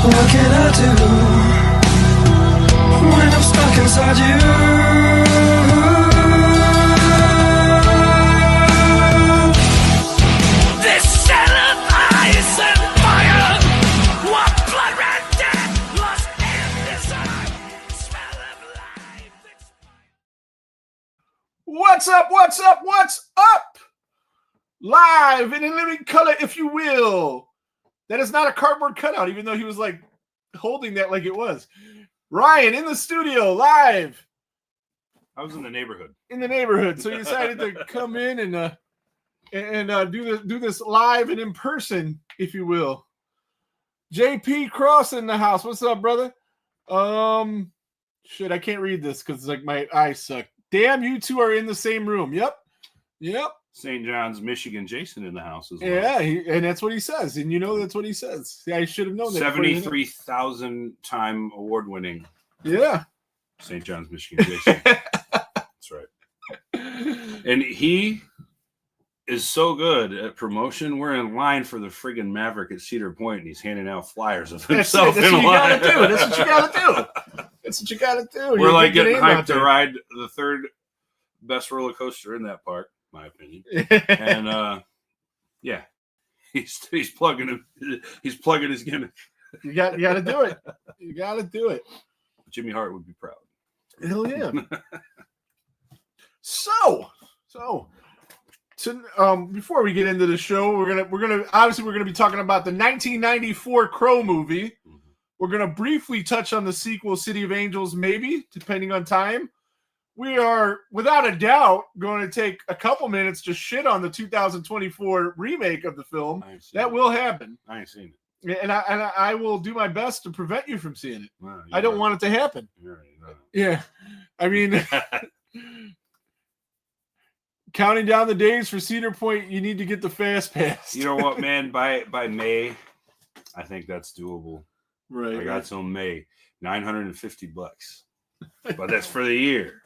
What can I do when I'm stuck inside you? This cell of ice and fire, what blood red death, lost in desire, smell of life. What's up? What's up? What's up? Live and in living color, if you will. That is not a cardboard cutout, even though he was like holding that like it was. Ryan in the studio, live. I was in the neighborhood. In the neighborhood, so you decided to come in and do this live and in person, if you will. JP Cross in the house. What's up, brother? Shit, I can't read this because like my eyes suck. Damn, you two are in the same room. Yep. St. John's, Michigan, Jason in the house as well. Yeah, and that's what he says, and you know that's what he says. Yeah, I should have known that. 73,000 time award winning. Yeah, St. John's, Michigan, Jason. That's right. And he is so good at promotion. We're in line for the friggin' Maverick at Cedar Point, and he's handing out flyers of himself that's in what you line. gotta do. That's what you gotta do. That's what you gotta do. We're like getting hyped to ride the third best roller coaster in that park, my opinion. And yeah, he's plugging his gimmick. You got to do it. You got to do it. Jimmy Hart would be proud. Hell yeah. So before we get into the show, we're gonna be talking about the 1994 Crow movie. We're gonna briefly touch on the sequel, City of Angels, maybe depending on time. We are, without a doubt, going to take a couple minutes to shit on the 2024 remake of the film. That will happen. I ain't seen it. And I will do my best to prevent you from seeing it. Well, I don't want it to happen. Yeah. I mean, counting down the days for Cedar Point, you need to get the fast pass. You know what, man? By May, I think that's doable. Right. I got till May, $950, but that's for the year.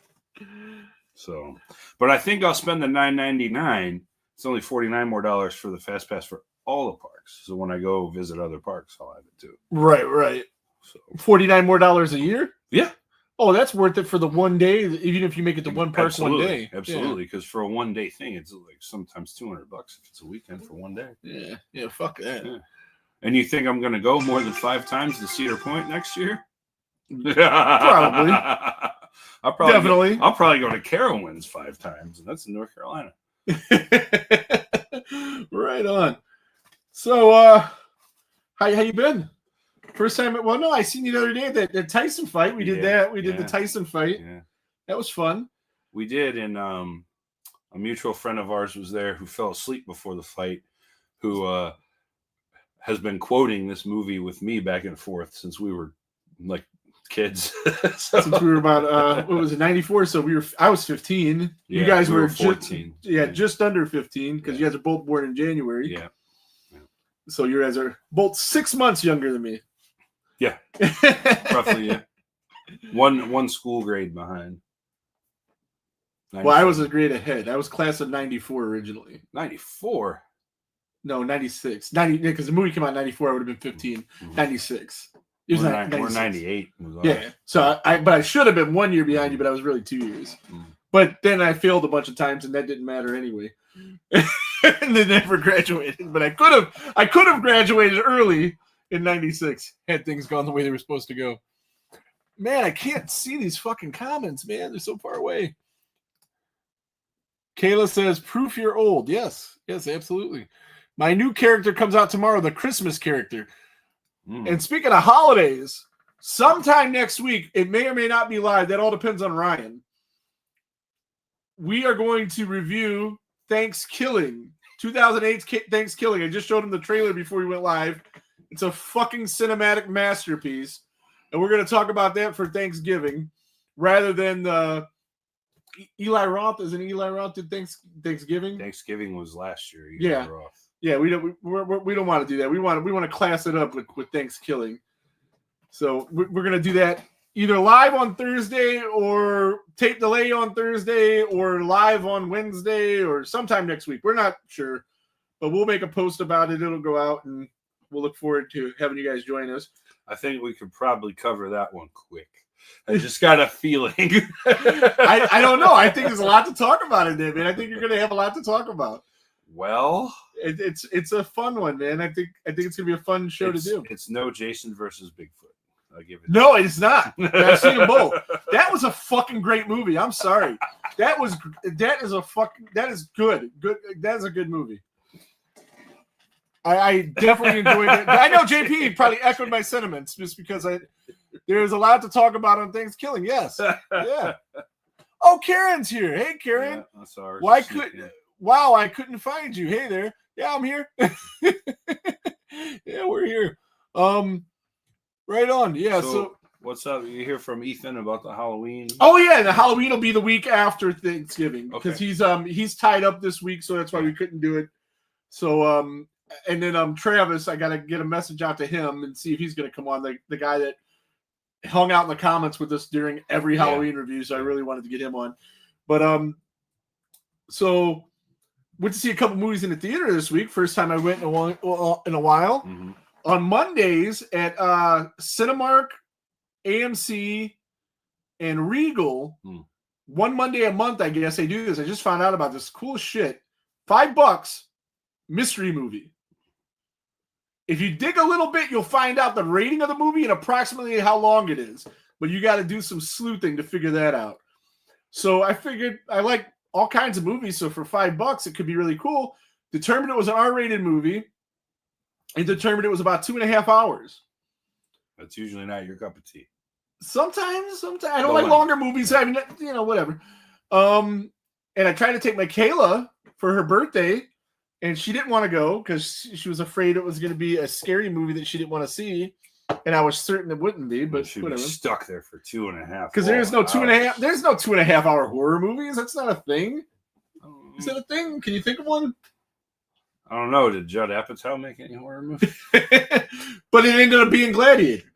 So, but I think I'll spend the $9.99. It's only $49 more for the fast pass for all the parks. So when I go visit other parks, I'll have it too. Right. So $49 more a year? Yeah. Oh, that's worth it for the one day, even if you make it to one park one day. Absolutely, because for a 1 day thing, it's like sometimes $200 if it's a weekend for 1 day. Yeah, fuck that. Yeah. And you think I'm going to go more than 5 times to Cedar Point next year? Probably. I'll probably go to Carowinds 5 times, and that's in North Carolina. Right on. So, how you been? First time? Well, no, I seen you the other day at the Tyson fight. We did that. We did the Tyson fight. Yeah. That was fun. We did, and a mutual friend of ours was there who fell asleep before the fight, who has been quoting this movie with me back and forth since we were like kids. Since we were about what was it, 94? So I was 15. Yeah, you guys were 14. Just under 15 because you guys are both born in January. Yeah. So you guys are both 6 months younger than me. Yeah. Roughly, yeah. One school grade behind. 97. Well, I was a grade ahead. I was class of 94 originally. 94? No, 96. 90, because the movie came out in 94, I would have been 15. Mm-hmm. 96. It was 96. We're 98. Yeah. So I should have been 1 year behind you, but I was really 2 years. Mm. But then I failed a bunch of times, and that didn't matter anyway. And then never graduated. But I could have graduated early in 96 had things gone the way they were supposed to go. Man, I can't see these fucking comments, man. They're so far away. Kayla says, proof you're old. Yes, absolutely. My new character comes out tomorrow, the Christmas character. And speaking of holidays, sometime next week, it may or may not be live. That all depends on Ryan. We are going to review Thanksgiving, 2008's Thanksgiving. I just showed him the trailer before we went live. It's a fucking cinematic masterpiece. And we're going to talk about that for Thanksgiving rather than the Eli Roth. Isn't Eli Roth did Thanksgiving? Thanksgiving was last year. Eli Roth. Yeah, we don't want to do that. We want to class it up with Thanksgiving. So we're gonna do that either live on Thursday or tape delay on Thursday or live on Wednesday or sometime next week. We're not sure, but we'll make a post about it. It'll go out and we'll look forward to having you guys join us. I think we could probably cover that one quick. I just got a feeling. I don't know. I think there's a lot to talk about in there, man. I think you're going to have a lot to talk about. Well, it's a fun one, man. I think it's going to be a fun show to do. It's no Jason versus Bigfoot. I'll give it. No, it's not. I've seen them both. That was a fucking great movie. I'm sorry. That is good. Good. That is a good movie. I definitely enjoyed it. I know JP probably echoed my sentiments just because there's a lot to talk about on Thanksgiving. Yes. Yeah. Oh, Karen's here. Hey, Karen. Yeah, I'm sorry. Wow, I couldn't find you. Hey there. Yeah, I'm here. Yeah, we're here. Right on. Yeah. So what's up? You hear from Ethan about the Halloween? Oh yeah, the Halloween will be the week after Thanksgiving because Okay. he's tied up this week, so that's why we couldn't do it. So and then Travis, I gotta get a message out to him and see if he's gonna come on. The guy that hung out in the comments with us during every Halloween review, so I really wanted to get him on. But so went to see a couple movies in the theater this week. First time I went in a while. Mm-hmm. On Mondays at Cinemark, AMC, and Regal. One Monday a month, I guess they do this. I just found out about this cool shit. $5 mystery movie. If you dig a little bit, you'll find out the rating of the movie and approximately how long it is. But you got to do some sleuthing to figure that out. So I figured I like all kinds of movies. So for $5, it could be really cool. Determined it was an R-rated movie. And determined it was about 2.5 hours. That's usually not your cup of tea. Sometimes I don't like longer movies. I mean, whatever. And I tried to take Michaela for her birthday, and she didn't want to go because she was afraid it was going to be a scary movie that she didn't want to see. And I was certain it wouldn't be, but she'd whatever. be stuck there for 2.5. Because there's no 2.5. There's no 2.5 hour horror movies. That's not a thing. Is that a thing? Can you think of one? I don't know. Did Judd Apatow make any horror movies? But it ended up being Gladiator.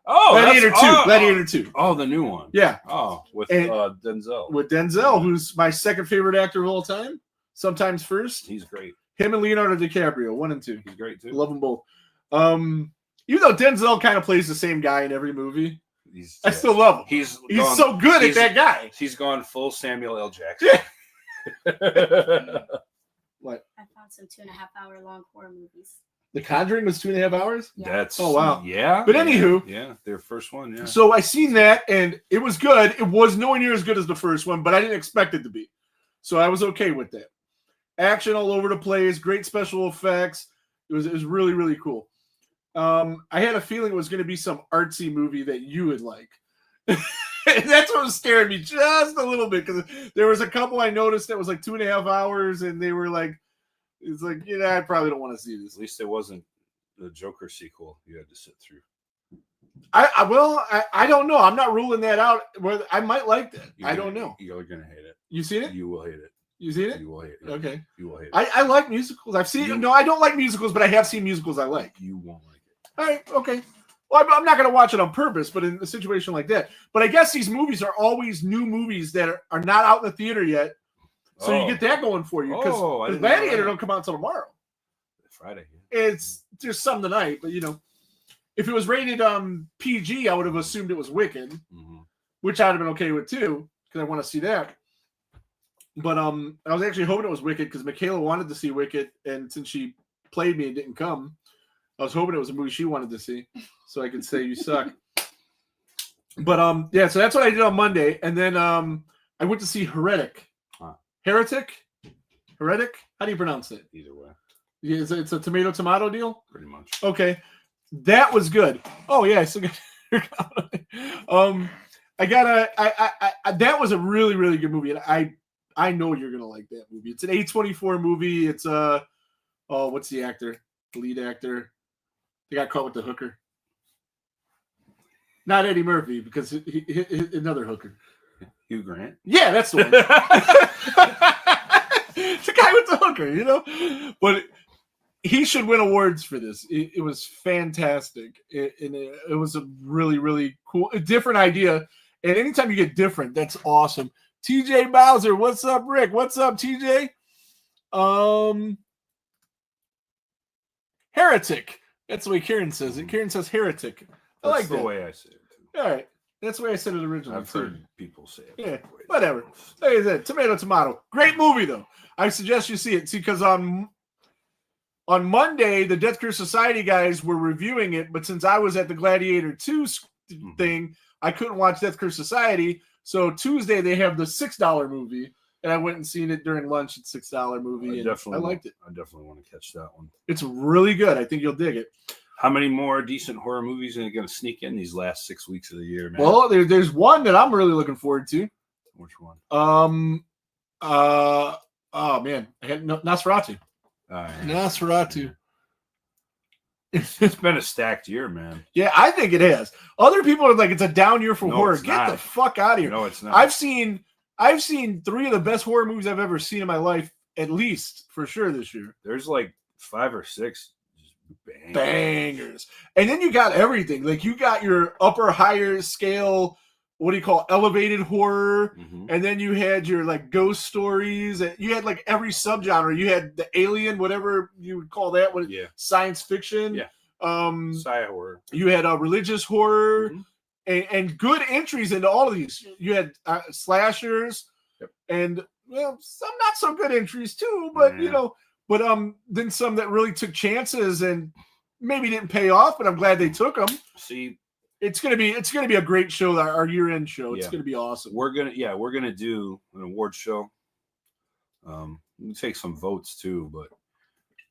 Oh, Gladiator 2. Gladiator 2. Oh, the new one. Yeah. Oh, with Denzel. With Denzel, who's my second favorite actor of all time. Sometimes first. He's great. Him and Leonardo DiCaprio, 1 and 2. He's great too. Love them both. Even though Denzel kind of plays the same guy in every movie, I still love him. He's so good at that guy. He's gone full Samuel L. Jackson. What? I found some 2.5 hour long horror movies. The Conjuring was 2.5 hours? Yeah. That's wow. Yeah. But anywho. Yeah, their first one, yeah. So I seen that and it was good. It was nowhere near as good as the first one, but I didn't expect it to be. So I was okay with that. Action all over the place, great special effects. It was really, really cool. I had a feeling it was going to be some artsy movie that you would like. And that's what was scaring me just a little bit because there was a couple I noticed that was like 2.5 hours and they were like, it's like, I probably don't want to see this. At least it wasn't the Joker sequel you had to sit through. I don't know. I'm not ruling that out. I might like that. I don't know. You're going to hate it. You seen it? You will hate it. You seen it? You will hate it. Okay. You will hate it. I like musicals. I've seen. No, I don't like musicals, but I have seen musicals I like. You won't like it. All right. Okay. Well, I'm not going to watch it on purpose, but in a situation like that. But I guess these movies are always new movies that are not out in the theater yet. So you get that going for you. Because Gladiator don't come out until tomorrow. Friday. It's just some tonight, but if it was rated PG, I would have assumed it was Wicked, which I'd have been okay with too, because I want to see that. But I was actually hoping it was Wicked because Michaela wanted to see Wicked, and since she played me and didn't come, I was hoping it was a movie she wanted to see, so I could say you suck. But yeah, so that's what I did on Monday, and then I went to see Heretic. Heretic? How do you pronounce it? Either way. It's a tomato deal? Pretty much. Okay. That was good. Oh yeah, I still got that was a really, really good movie. And I know you're gonna like that movie. It's an A24 movie. It's what's the actor? The lead actor. They got caught with the hooker. Not Eddie Murphy, because he another hooker. Hugh Grant? Yeah, that's the one. It's the guy with the hooker, But he should win awards for this. It was fantastic. It was a really, really cool, a different idea. And anytime you get different, that's awesome. TJ Bowser, what's up, Rick? What's up, TJ? Heretic. That's the way Kieran says it. Kieran says heretic. I That's like the that. way I say it. Too. All right. That's the way I said it originally. I've too. heard people say it. Yeah, different ways. whatever. Like I said, tomato. Great movie, though. I suggest you see it. See, because on Monday, the Death Crew Society guys were reviewing it, but since I was at the Gladiator 2 thing, I couldn't watch Death Crew Society. So Tuesday, they have the $6 movie, and I went and seen it during lunch at $6 movie, and I liked it. I definitely want to catch that one. It's really good. I think you'll dig it. How many more decent horror movies are going to sneak in these last 6 weeks of the year, man? Well, there's one that I'm really looking forward to. Which one? Oh man, I had Nosferatu. Nosferatu. It's been a stacked year, man. Yeah, I think it has. Other people are like, it's a down year for No, horror. it's Get not. the fuck out of here. No, it's not. I've seen 3 of the best horror movies I've ever seen in my life, at least for sure this year. There's like 5 or 6 just Bangers. And then you got everything. Like you got your upper higher scale, what do you call, elevated horror, Mhm. and then you had your like ghost stories, and you had like every subgenre. You had the alien, whatever you would call that, what Yeah. science fiction. Yeah. Sci horror. You had religious horror. Mhm. And good entries into all of these. You had slashers, Yep. and well, some not so good entries too. But Yeah. then some that really took chances and maybe didn't pay off. But I'm glad they took them. See, It's gonna be a great show. Our year-end show. It's Yeah. gonna be awesome. we're gonna do an award show. We'll take some votes too, but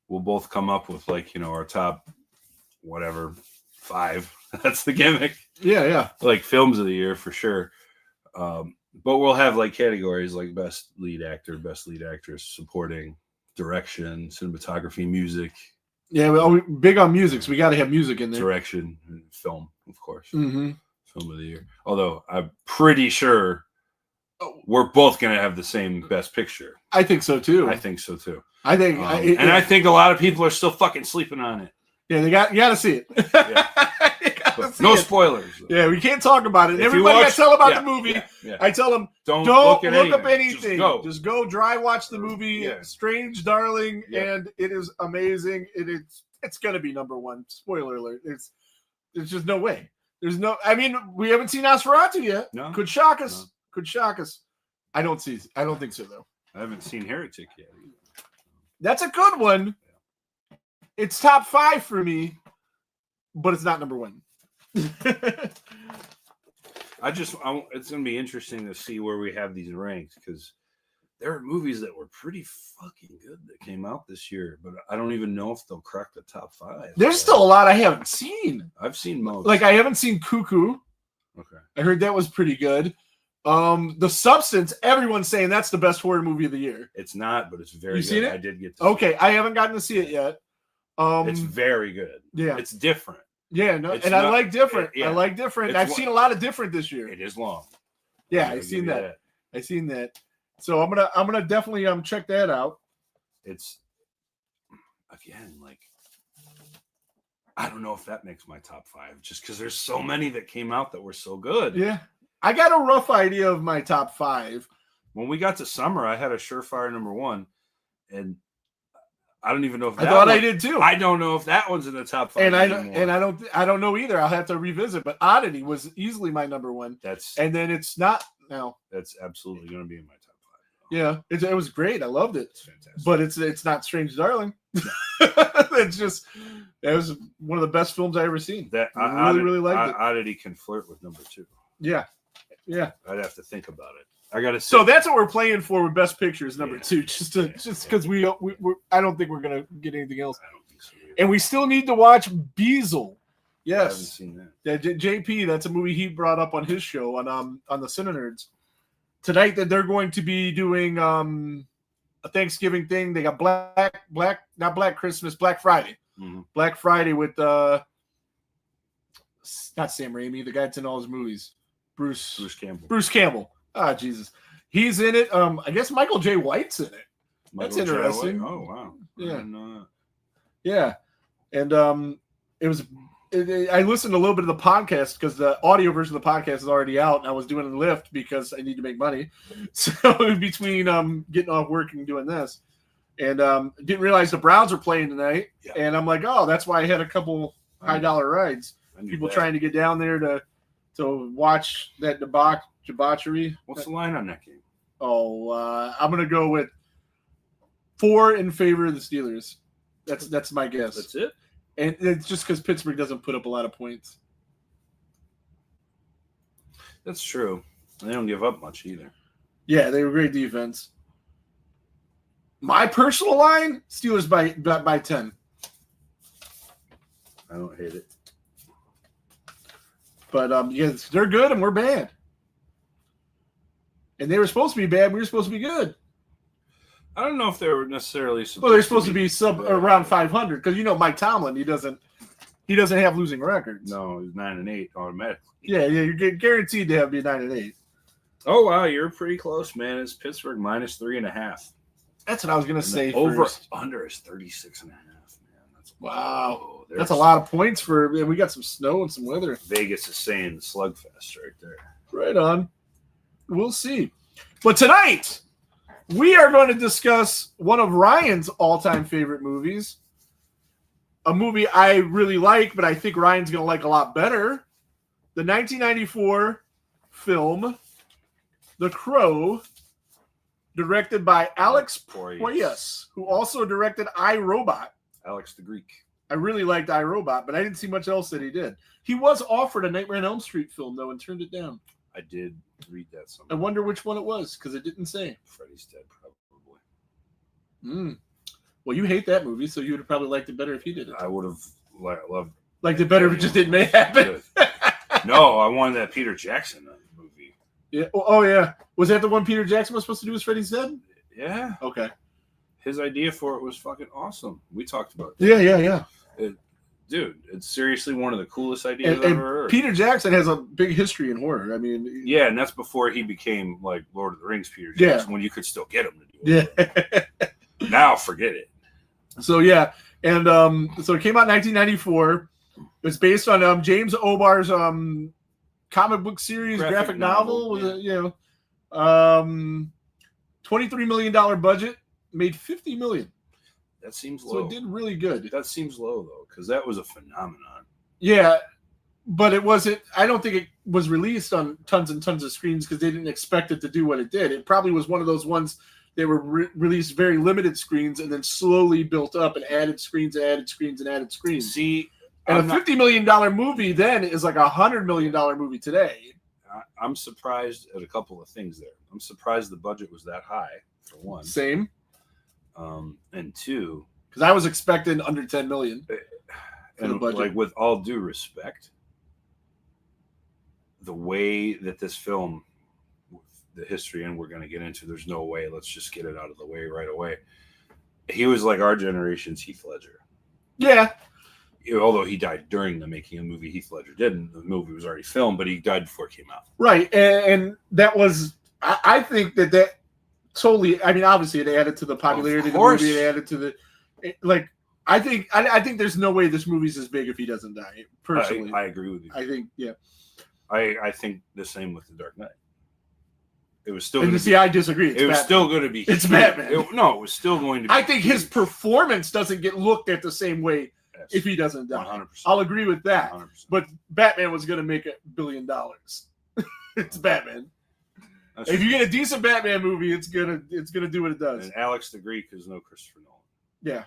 we'll both come up with our top whatever 5. That's the gimmick. Yeah. Like films of the year for sure. But we'll have like categories like best lead actor, best lead actress, supporting, direction, cinematography, music, Yeah. We're big on music, so we got to have music in there. direction, and film, of course. Mm-hmm. Film of the year. Although I'm pretty sure we're both gonna have the same best picture. I think so too. I think so too. I think. I think a lot of people are still fucking sleeping on it. Yeah, you got to see it. Yeah. You gotta But see no it. spoilers. Yeah, we can't talk about it. If you Everybody I watch- tell about yeah, the movie, yeah. I tell them, Don't don't look, look up anything. anything. Just Just go dry watch the movie. Yeah. Strange Darling, Yeah. and it is amazing. It's gonna be number 1. Spoiler alert. There's just no way. There's no. I mean, we haven't seen Nosferatu yet. No. Could shock us. No. Could shock us. I don't think so though. I haven't seen Heretic yet. That's a good one. It's top 5 for me, but it's not number 1. It's gonna be interesting to see where we have these ranked because there are movies that were pretty fucking good that came out this year, but I don't even know if they'll crack the top 5. There's still a lot I haven't seen. I've seen most. Like I haven't seen Cuckoo. Okay. I heard that was pretty good. The Substance, everyone's saying that's the best horror movie of the year. It's not, but it's very You good. seen it? I did get to see Okay, I haven't gotten to see it yet. It's very good. Yeah. It's different. Yeah, no, it's and I not- like different. yeah. I like different. It's I've what- seen a lot of different this year. It is long. Yeah, I'll I've give seen you that. I seen that. So I'm gonna definitely check that out. It's again like I don't know if that makes my top 5 just because there's so many that came out that were so good. Yeah, I got a rough idea of my top 5. When we got to summer, I had a surefire number 1, and I don't even know if I that thought I one- did too. I don't know if that one's in the top 5 and anymore. I don't know either. I'll have to revisit. But Oddity was easily my number 1, That's and then it's not now. that's absolutely going to be in my top 5. Yeah, it was great. I loved it. It's fantastic. But it's not Strange Darling. It's just it was one of the best films I ever seen. that I really liked it. Oddity can flirt with number 2. Yeah. I'd have to think about it. I got to. So that's what we're playing for with Best Pictures number Yeah. 2, just because we're I don't think we're gonna get anything else, I don't think so. Either. and we still need to watch Beazle. I haven't Yes, seen that. yeah, JP. That's a movie he brought up on his show on the Cine Nerds tonight. That they're going to be doing a Thanksgiving thing. They got not Black Christmas, Black Friday. Mhm. Black Friday with not Sam Raimi, the guy that's in all his movies, Bruce Campbell. Ah, Jesus, he's in it. I guess Michael J. White's in it. That's Michael J. interesting. White. Oh wow. Yeah. I didn't know that. Yeah, and it was. I listened to a little bit of the podcast because the audio version of the podcast is already out, and I was doing a Lyft because I need to make money. So between getting off work and doing this, and didn't realize the Browns were playing tonight. Yeah. And I'm like, oh, that's why I had a couple high-dollar rides. I knew People that. trying to get down there to watch that debauchery. What's the line on that game? Oh, I'm gonna go with 4 in favor of the Steelers. That's my guess. That's it. And it's just because Pittsburgh doesn't put up a lot of points. That's true. They don't give up much either. Yeah, they were great defense. My personal line: Steelers by 10. I don't hate it. But yeah, they're good and we're bad. And they were supposed to be bad. We were supposed to be good. I don't know if they were necessarily supposed. Well, they're supposed to be bad. around 500 because Mike Tomlin. He doesn't have losing records. No, he's 9-8 automatically. Yeah, you're guaranteed to be 9-8. Oh wow, you're pretty close, man. It's Pittsburgh minus 3.5. That's what I was gonna say. Over first. under is 36.5. Man, that's Wow. there's- That's a lot of points for. And we got some snow and some weather. Vegas is saying the slugfest right there. Right on. We'll see. But tonight, we are going to discuss one of Ryan's all-time favorite movies. A movie I really like, but I think Ryan's going to like a lot better. The 1994 film, The Crow, directed by Alex Proyas, who also directed I, Robot. Alex the Greek. I really liked I, Robot, but I didn't see much else that he did. He was offered a Nightmare on Elm Street film, though, and turned it down. I did read that I somewhere. wonder which one it was, because it didn't say. Freddy's dead, probably. Well, you hate that movie, so you would have probably liked it better if you did it. I would have loved. Liked it better if it just didn't happen. No, I wanted that Peter Jackson movie. Yeah. Oh, yeah. Was that the one Peter Jackson was supposed to do as Freddy's Dead? Yeah, Okay. his idea for it was fucking awesome. We talked about that. Yeah. Dude, it's seriously one of the coolest ideas And, I've and ever heard. Peter Jackson has a big history in horror. I mean, Yeah, and that's before he became like Lord of the Rings Peter Yeah. Jackson, when you could still get him to do it. yeah. Now forget it. So yeah, and so it came out in 1994. It's based on James Obar's comic book series, graphic novel. Was it, $23 million budget, made $50 million. That seems So low. it did really good. That seems low though, because that was a phenomenon. Yeah, but it wasn't. I don't think it was released on tons and tons of screens because they didn't expect it to do what it did. It probably was one of those ones that were released very limited screens and then slowly built up and added screens and added screens and added screens. See, And I'm a not- $50 million movie then is like a $100 million movie today. I'm surprised at a couple of things there. I'm surprised the budget was that high, for one. Same, And two, because I was expecting under 10 million. For the and budget. like with all due respect, the way that this film, the history, and we're going to get into, there's no way, let's just get it out of the way right away. He was like our generation's Heath Ledger. Yeah, Although he died during the making of the movie, Heath Ledger didn't. The movie was already filmed, but he died before it came out. right. And that was, I think that totally, I mean, obviously it added to the popularity of the course. movie. It added to the, I think there's no way this movie's as big if he doesn't die, personally. I agree with you. I think, yeah. I think the same with The Dark Knight. It was still And going you to see, be. I disagree. It's It was Batman. still going to be. It's Batman. It was still going to be. I think his performance doesn't get looked at the same way if he doesn't die. 100%. I'll agree with that. 100%. But Batman was going to make $1 billion. It's Batman. That's If you true. get a decent Batman movie, it's gonna do what it does. And Alex the Greek is no Christopher Nolan. Yeah.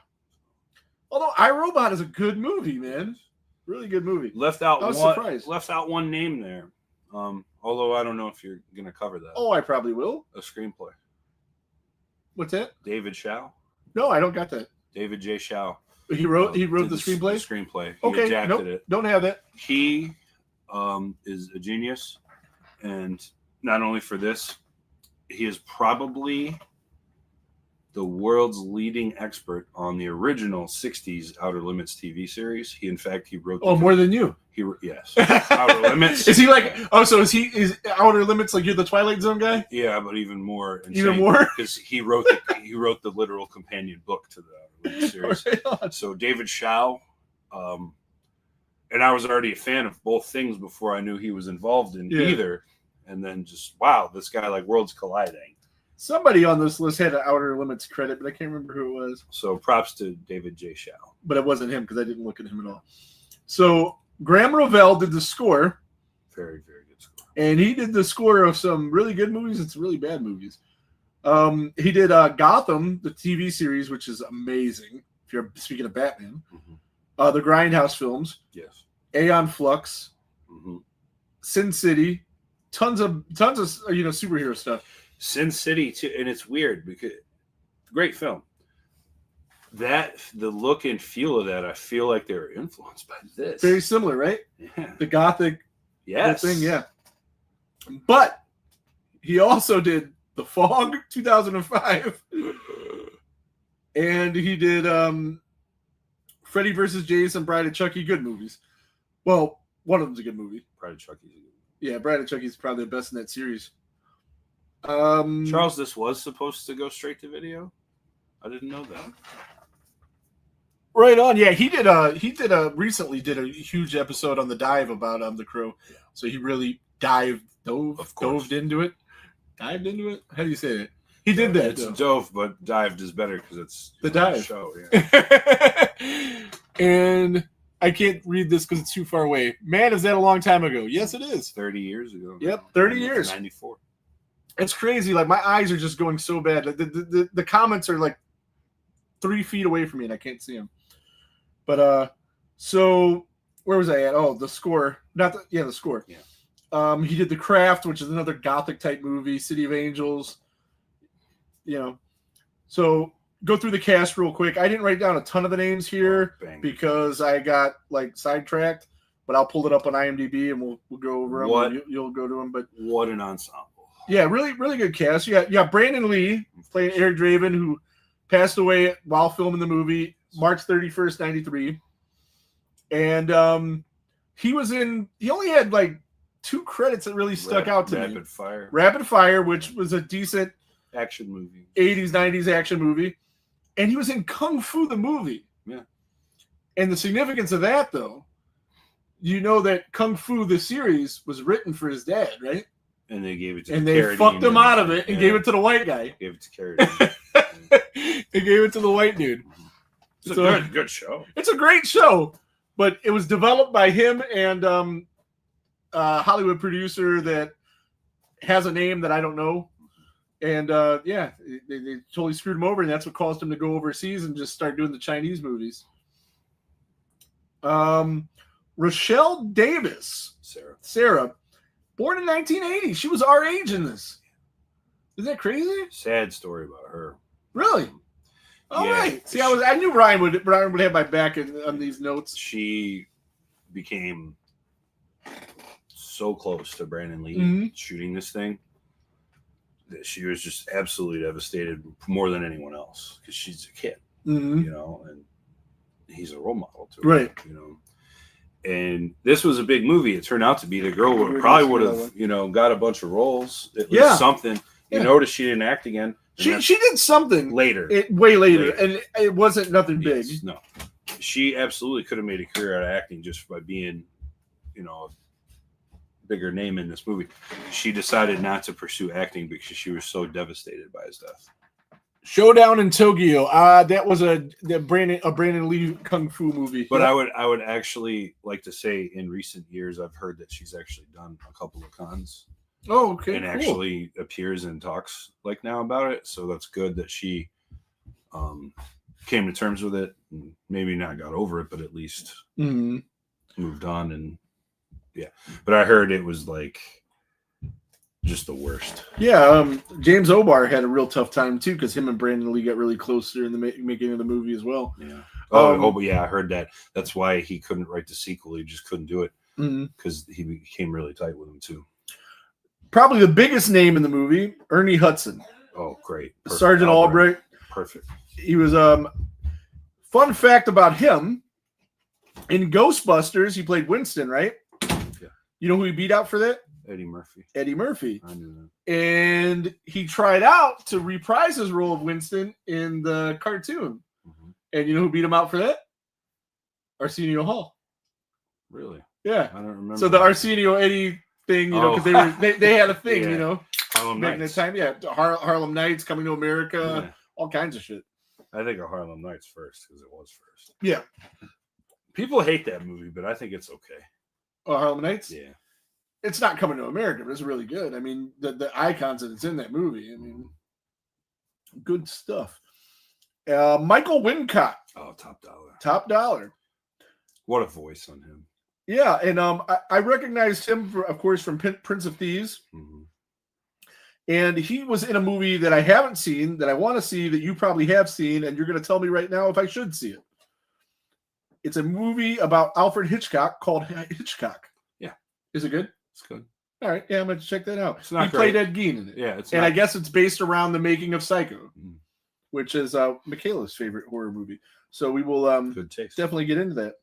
Although iRobot is a good movie, man. Really good movie. Left out I was one. surprised. Left out one name there. Although I don't know if you're going to cover that. Oh, I probably will. A screenplay. What's that? David Shaw. No, I don't got that. David J. Shaw. He wrote did the screenplay. Screenplay. He Okay, adapted nope, it. don't have that. He is a genius, and not only for this, he is probably the world's leading expert on the original '60s Outer Limits TV series. He wrote. Oh, more than you. Yes, Outer Limits. Is he like? Oh, so is Outer Limits like you're the Twilight Zone guy? Yeah, but even more. Even more? because he wrote the literal companion book to the Outer Limits series. Right on. So David Shaw, and I was already a fan of both things before I knew he was involved in Yeah. either. And then just wow, this guy like worlds colliding. Somebody on this list had an Outer Limits credit, but I can't remember who it was. So props to David J. Shaw. But it wasn't him because I didn't look at him at all. So Graham Revell did the score, Very, very good score. and he did the score of some really good movies and some really bad movies. He did Gotham, the TV series, which is amazing. If you're speaking of Batman, the Grindhouse films, Yes. Aeon Flux, Mm-hmm. Sin City, tons of superhero stuff. Sin City too, and it's weird because great film. The look and feel of that, I feel like they were influenced by this. Very similar, right? Yeah. The Gothic Yes. thing, yeah. But he also did The Fog 2005, and he did Freddy vs. Jason, Bride of Chucky, good movies. Well, one of them's a good movie. Pride of Chucky's a good Yeah, Bride of Chucky is probably the best in that series. Charles, this was supposed to go straight to video. I didn't know that. Right on. Yeah, he recently did a huge episode on The Dive about The Crow. So he really dove into it. Dived into it? How do you say it? He did that. It's though. dove, but dived is better because it's The you know, dive. show. Yeah. And I can't read this because it's too far away. Man, is that a long time ago? Yes, it is. 30 years ago. Yep, now. 30 years. 94. It's crazy. Like my eyes are just going so bad. Like, the comments are like 3 feet away from me, and I can't see them. But so where was I at? Oh, the score. The score. Yeah. He did The Craft, which is another Gothic type movie. City of Angels. You know, so go through the cast real quick. I didn't write down a ton of the names here Bang. because I got like sidetracked. But I'll pull it up on IMDb and we'll go over them. What? You'll go to them. But What an ensemble. yeah, really, really good cast. You got Brandon Lee playing Eric Draven, who passed away while filming the movie March 31st, 93. And he only had like 2 credits that really stuck out to me. Rapid Fire. Rapid Fire, which was a decent Action movie. 80s, 90s action movie. And he was in Kung Fu the movie. Yeah. And the significance of that, though, you know that Kung Fu the series was written for his dad, right? And they gave it to And they Carradine fucked him and- out of it and yeah, gave it to the white guy. Gave it to Carradine. They gave it to the white dude. It's So- a good show. It's a great show, but it was developed by him and a Hollywood producer that has a name that I don't know. And they totally screwed him over, and that's what caused him to go overseas and just start doing the Chinese movies. Rochelle Davis, Sarah, born in 1980. She was our age in this. Isn't that crazy? Sad story about her. Really? All Yeah. right. See, I knew Ryan would have my back on these notes. She became so close to Brandon Lee Mhm. shooting this thing that she was just absolutely devastated more than anyone else because she's a kid, Mhm. you know, and he's a role model to her, Right. you know. And this was a big movie. It turned out to be the girl We're probably gonna would see that have, one. you know, got a bunch of roles. At Yeah. least something. You Yeah. notice she didn't act again. and She that's did something later. way later, Later. and it wasn't nothing big. Yes, no, she absolutely could have made a career out of acting just by being, you know, a bigger name in this movie. She decided not to pursue acting because she was so devastated by his death. Showdown in Tokyo. That was a Brandon Lee kung fu movie. But I would actually like to say in recent years I've heard that she's actually done a couple of cons okay, and cool. actually appears and talks like now about it. So that's good that she came to terms with it. And maybe not got over it, but at least Mhm. moved on. And yeah, but I heard it was like just the worst. Yeah, James O'Barr had a real tough time too because him and Brandon Lee got really close during the making of the movie as well. Yeah. Oh, Um, yeah, I heard that. That's why he couldn't write the sequel. He just couldn't do it Mhm. because he became really tight with him too. Probably the biggest name in the movie, Ernie Hudson, Oh, great. Perfect. Sergeant Albright. Perfect. He was fun fact about him in Ghostbusters. He played Winston, right? Yeah. You know who he beat out for that? Eddie Murphy. Eddie Murphy. I knew that. And he tried out to reprise his role of Winston in the cartoon. Mhm. And you know who beat him out for that? Arsenio Hall. Really? Yeah. I don't remember. So the Arsenio Eddie thing, you know, because they had a thing, Yeah. you know. Harlem back in the Nights. time. Yeah, Harlem Nights, Coming to America, Yeah. all kinds of shit. I think of Harlem Nights first because it was first. Yeah. People hate that movie, but I think it's okay. Oh, Harlem Nights? Yeah. It's not Coming to America, but it's really good. I mean, the icons that's in that movie. I mean, good stuff. Michael Wincott, Oh, top dollar. top dollar. What a voice on him. Yeah, and I recognized him, of course, from Prince of Thieves. Mm-hmm. And he was in a movie that I haven't seen, that I want to see, that you probably have seen, and you're going to tell me right now if I should see it. It's a movie about Alfred Hitchcock called Hitchcock. Yeah. Is it good? It's good. All right. Yeah, I'm going to check that out. It's not He played great. Ed Gein in it. Yeah, it's And not, I guess it's based around the making of Psycho, Mhm. which is Michaela's favorite horror movie. So we will good taste. definitely get into that.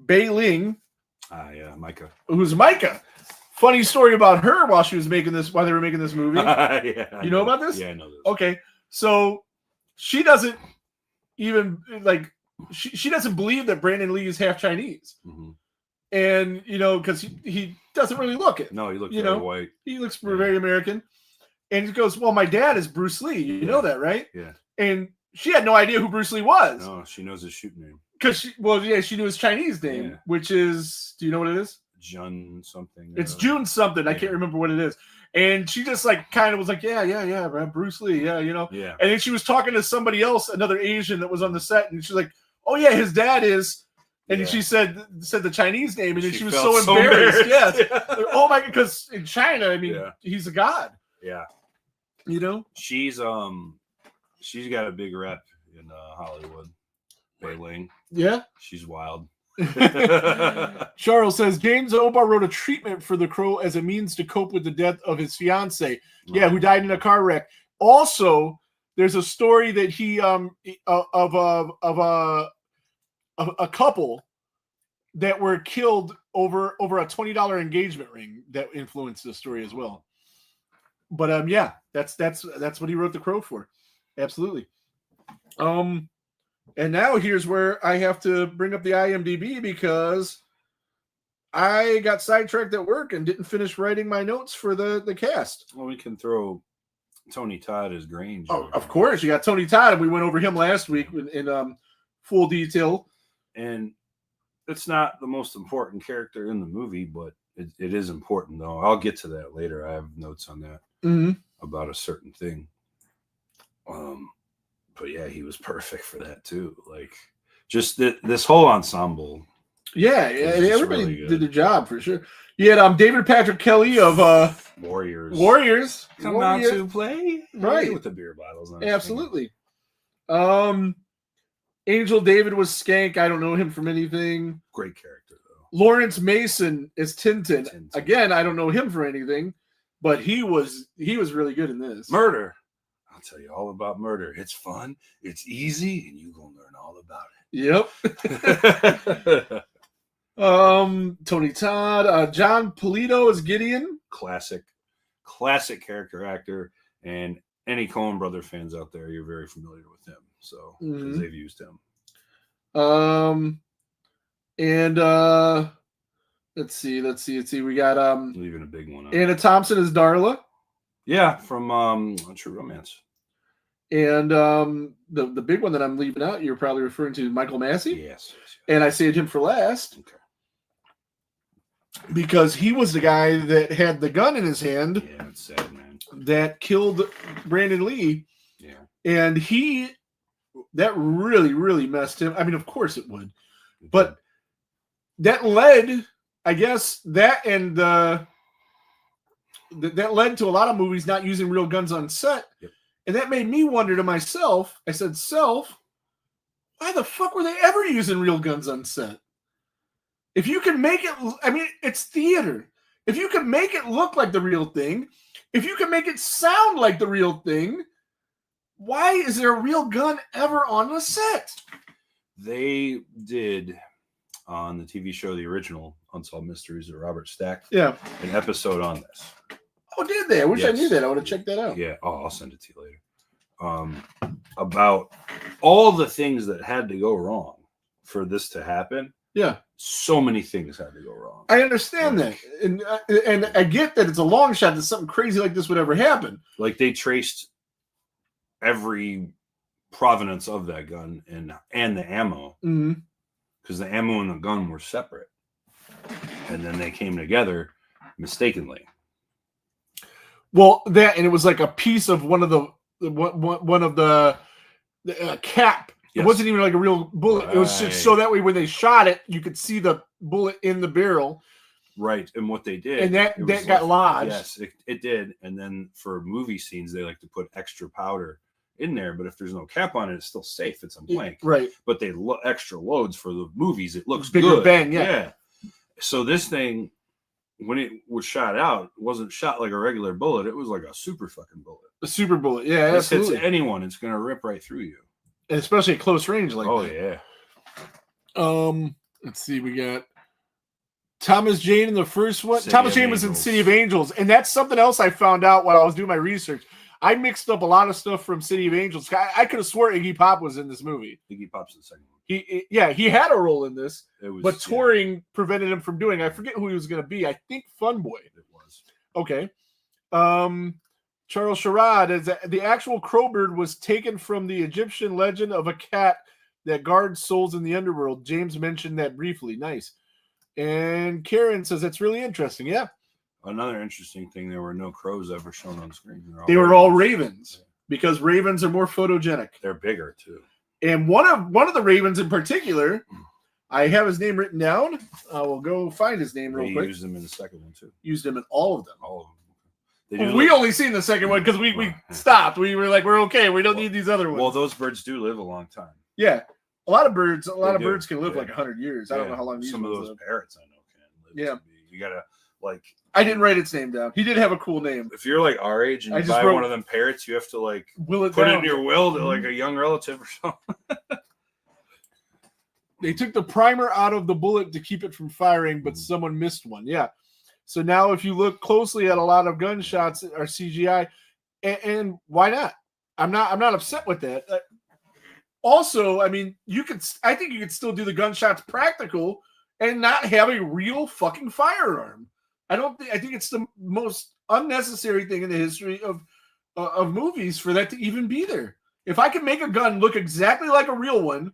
Bei Ling, Yeah, Micah. who's Micah. Funny story about her while they were making this movie. Yeah, I You know about this? Yeah, I know this. Okay, so she doesn't even she doesn't believe that Brandon Lee is half Chinese, Mhm. and because he doesn't really look it. No, he looked You very know? white. He looks very American, and he goes, "Well, my dad is Bruce Lee. You know that, right?" Yeah. And she had no idea who Bruce Lee was No, she knows his shoot name. because she knew his Chinese name, Yeah. which is, do you know what it is? Jun something. It's June something. I Yeah. can't remember what it is. And she just kind of was like, yeah, man, Bruce Lee, yeah. Yeah. And then she was talking to somebody else, another Asian that was on the set, and she's like, "Oh yeah, his dad is." And Yeah. she said the Chinese name, and then she was felt so embarrassed. Yes. Yeah. Oh my god, because in China, I mean, Yeah. he's a god. Yeah. She's She's got a big rep in Hollywood. Bei Ling. yeah. She's wild. Charles says James O'Barr wrote a treatment for The Crow as a means to cope with the death of his fiance. Yeah, who died in a car wreck. Also, there's a story that he of a couple that were killed over a $20 engagement ring that influenced the story as well. But yeah, that's what he wrote The Crow for. Absolutely. And now here's where I have to bring up the IMDb because I got sidetracked at work and didn't finish writing my notes for the cast. Well, we can throw Tony Todd as Grange. Oh, of course, you got Tony Todd, and we went over him last week in full detail. And it's not the most important character in the movie, but it is important, though. I'll get to that later. I have notes on that about a certain thing. But yeah, he was perfect for that too. Like, just this whole ensemble. Yeah, It's everybody really good. did the job for sure. You had David Patrick Kelly of Warriors. Warriors. Come out to play. Right. With the beer bottles on his Absolutely. Angel David was Skank. I don't know him from anything. fingers. Great character, though. Lawrence Mason is Tintin. Tintin. Again, I don't know him for anything, but he was really good in this. Murder. I'll tell you all about Murder. It's fun. It's easy, and you're going to learn all about Yep. it. Tony Todd, John Polito is Gideon. Classic character actor, and any Coen Brother fans out there, you're very familiar with him. So because Mhm. they've used him. And let's see. We got Leaving a big one. Anna Thompson is Darla, Yeah, from True Romance. and the big one that I'm leaving out, you're probably referring to Michael Massey, Yes. and I saved him for last Okay. because he was the guy that had the gun in his hand Yeah, it's sad, man. that killed Brandon Lee, Yeah. and that really messed him. I mean, of course it would, but that led, I guess, that led to a lot of movies not using real guns on set. Yep. And that made me wonder to myself, I said, why the fuck were they ever using real guns on set? If you can make it, I mean, it's theater. If you can make it look like the real thing, if you can make it sound like the real thing, why is there a real gun ever on the set? They did on the TV show, the original Unsolved Mysteries of Robert Stack, Yeah. an episode on this. Oh, did they? I wish I Yes. knew that. I would have checked that out. Yeah. Oh, I'll send it to you later. About all the things that had to go wrong for this to happen. Yeah. So many things had to go wrong. I understand that. And I get that it's a long shot that something crazy like this would ever happen. Like they traced every provenance of that gun and the ammo, Mhm. because the ammo and the gun were separate, and then they came together mistakenly. Well, that, and it was like a piece of one of the cap. It Yes. wasn't even like a real bullet. It was just so that way when they shot it, you could see the bullet in the barrel. Right, and what they did, And that it was got lodged. Yes, it did. And then for movie scenes, they like to put extra powder in there. But if there's no cap on it, it's still safe. It's a blank. Right. But they extra loads for the movies. It looks Bigger good. bang, yeah. So this thing, when it was shot out, wasn't shot like a regular bullet. It was like a super fucking bullet. A super bullet. Yeah, This hits absolutely. anyone, it's gonna rip right through you. And especially at close range like Oh that. yeah. Let's see, we got Thomas Jane in the first one. City Thomas of Jane was in Angels. City of Angels, and that's something else I found out while I was doing my research. I mixed up a lot of stuff from City of Angels. I could have swore Iggy Pop was in this movie. Iggy Pop's the second one. He had a role in this, It was, but touring prevented him from doing. I forget who he was going to be. I think Fun Boy. It was. Okay. Charles Sherrod is the actual Crowbird was taken from the Egyptian legend of a cat that guards souls in the underworld. James mentioned that briefly. Nice. And Karen says that's really interesting. Yeah. Another interesting thing, there were no crows ever shown on screen. They were all ravens because ravens are more photogenic. They're bigger too. And one of the ravens in particular, I have his name written down. I will go find his name real They quick. used them in the second one too. Used him in all of them. All of them. They do We live- only seen the second one because we stopped. We were like, we're okay. We don't need these other ones. well, those birds do live a long time. Yeah, a lot of birds. They do, birds can live yeah. like 100 years. I don't know how long these some of ones those live. parrots I know can live. Yeah. You gotta like. I didn't write its name down. He did have a cool name. If you're like our age and I you just buy wrote- one of them parrots, you have to like Will it put it down. in your will to like a young relative or something. They took the primer out of the bullet to keep it from firing, but someone missed one. Yeah. So now, if you look closely at a lot of gunshots that are CGI, and why not? I'm not upset with that. Also, I mean, I think you could still do the gunshots practical and not have a real fucking firearm. I think it's the most unnecessary thing in the history of movies for that to even be there. If I can make a gun look exactly like a real one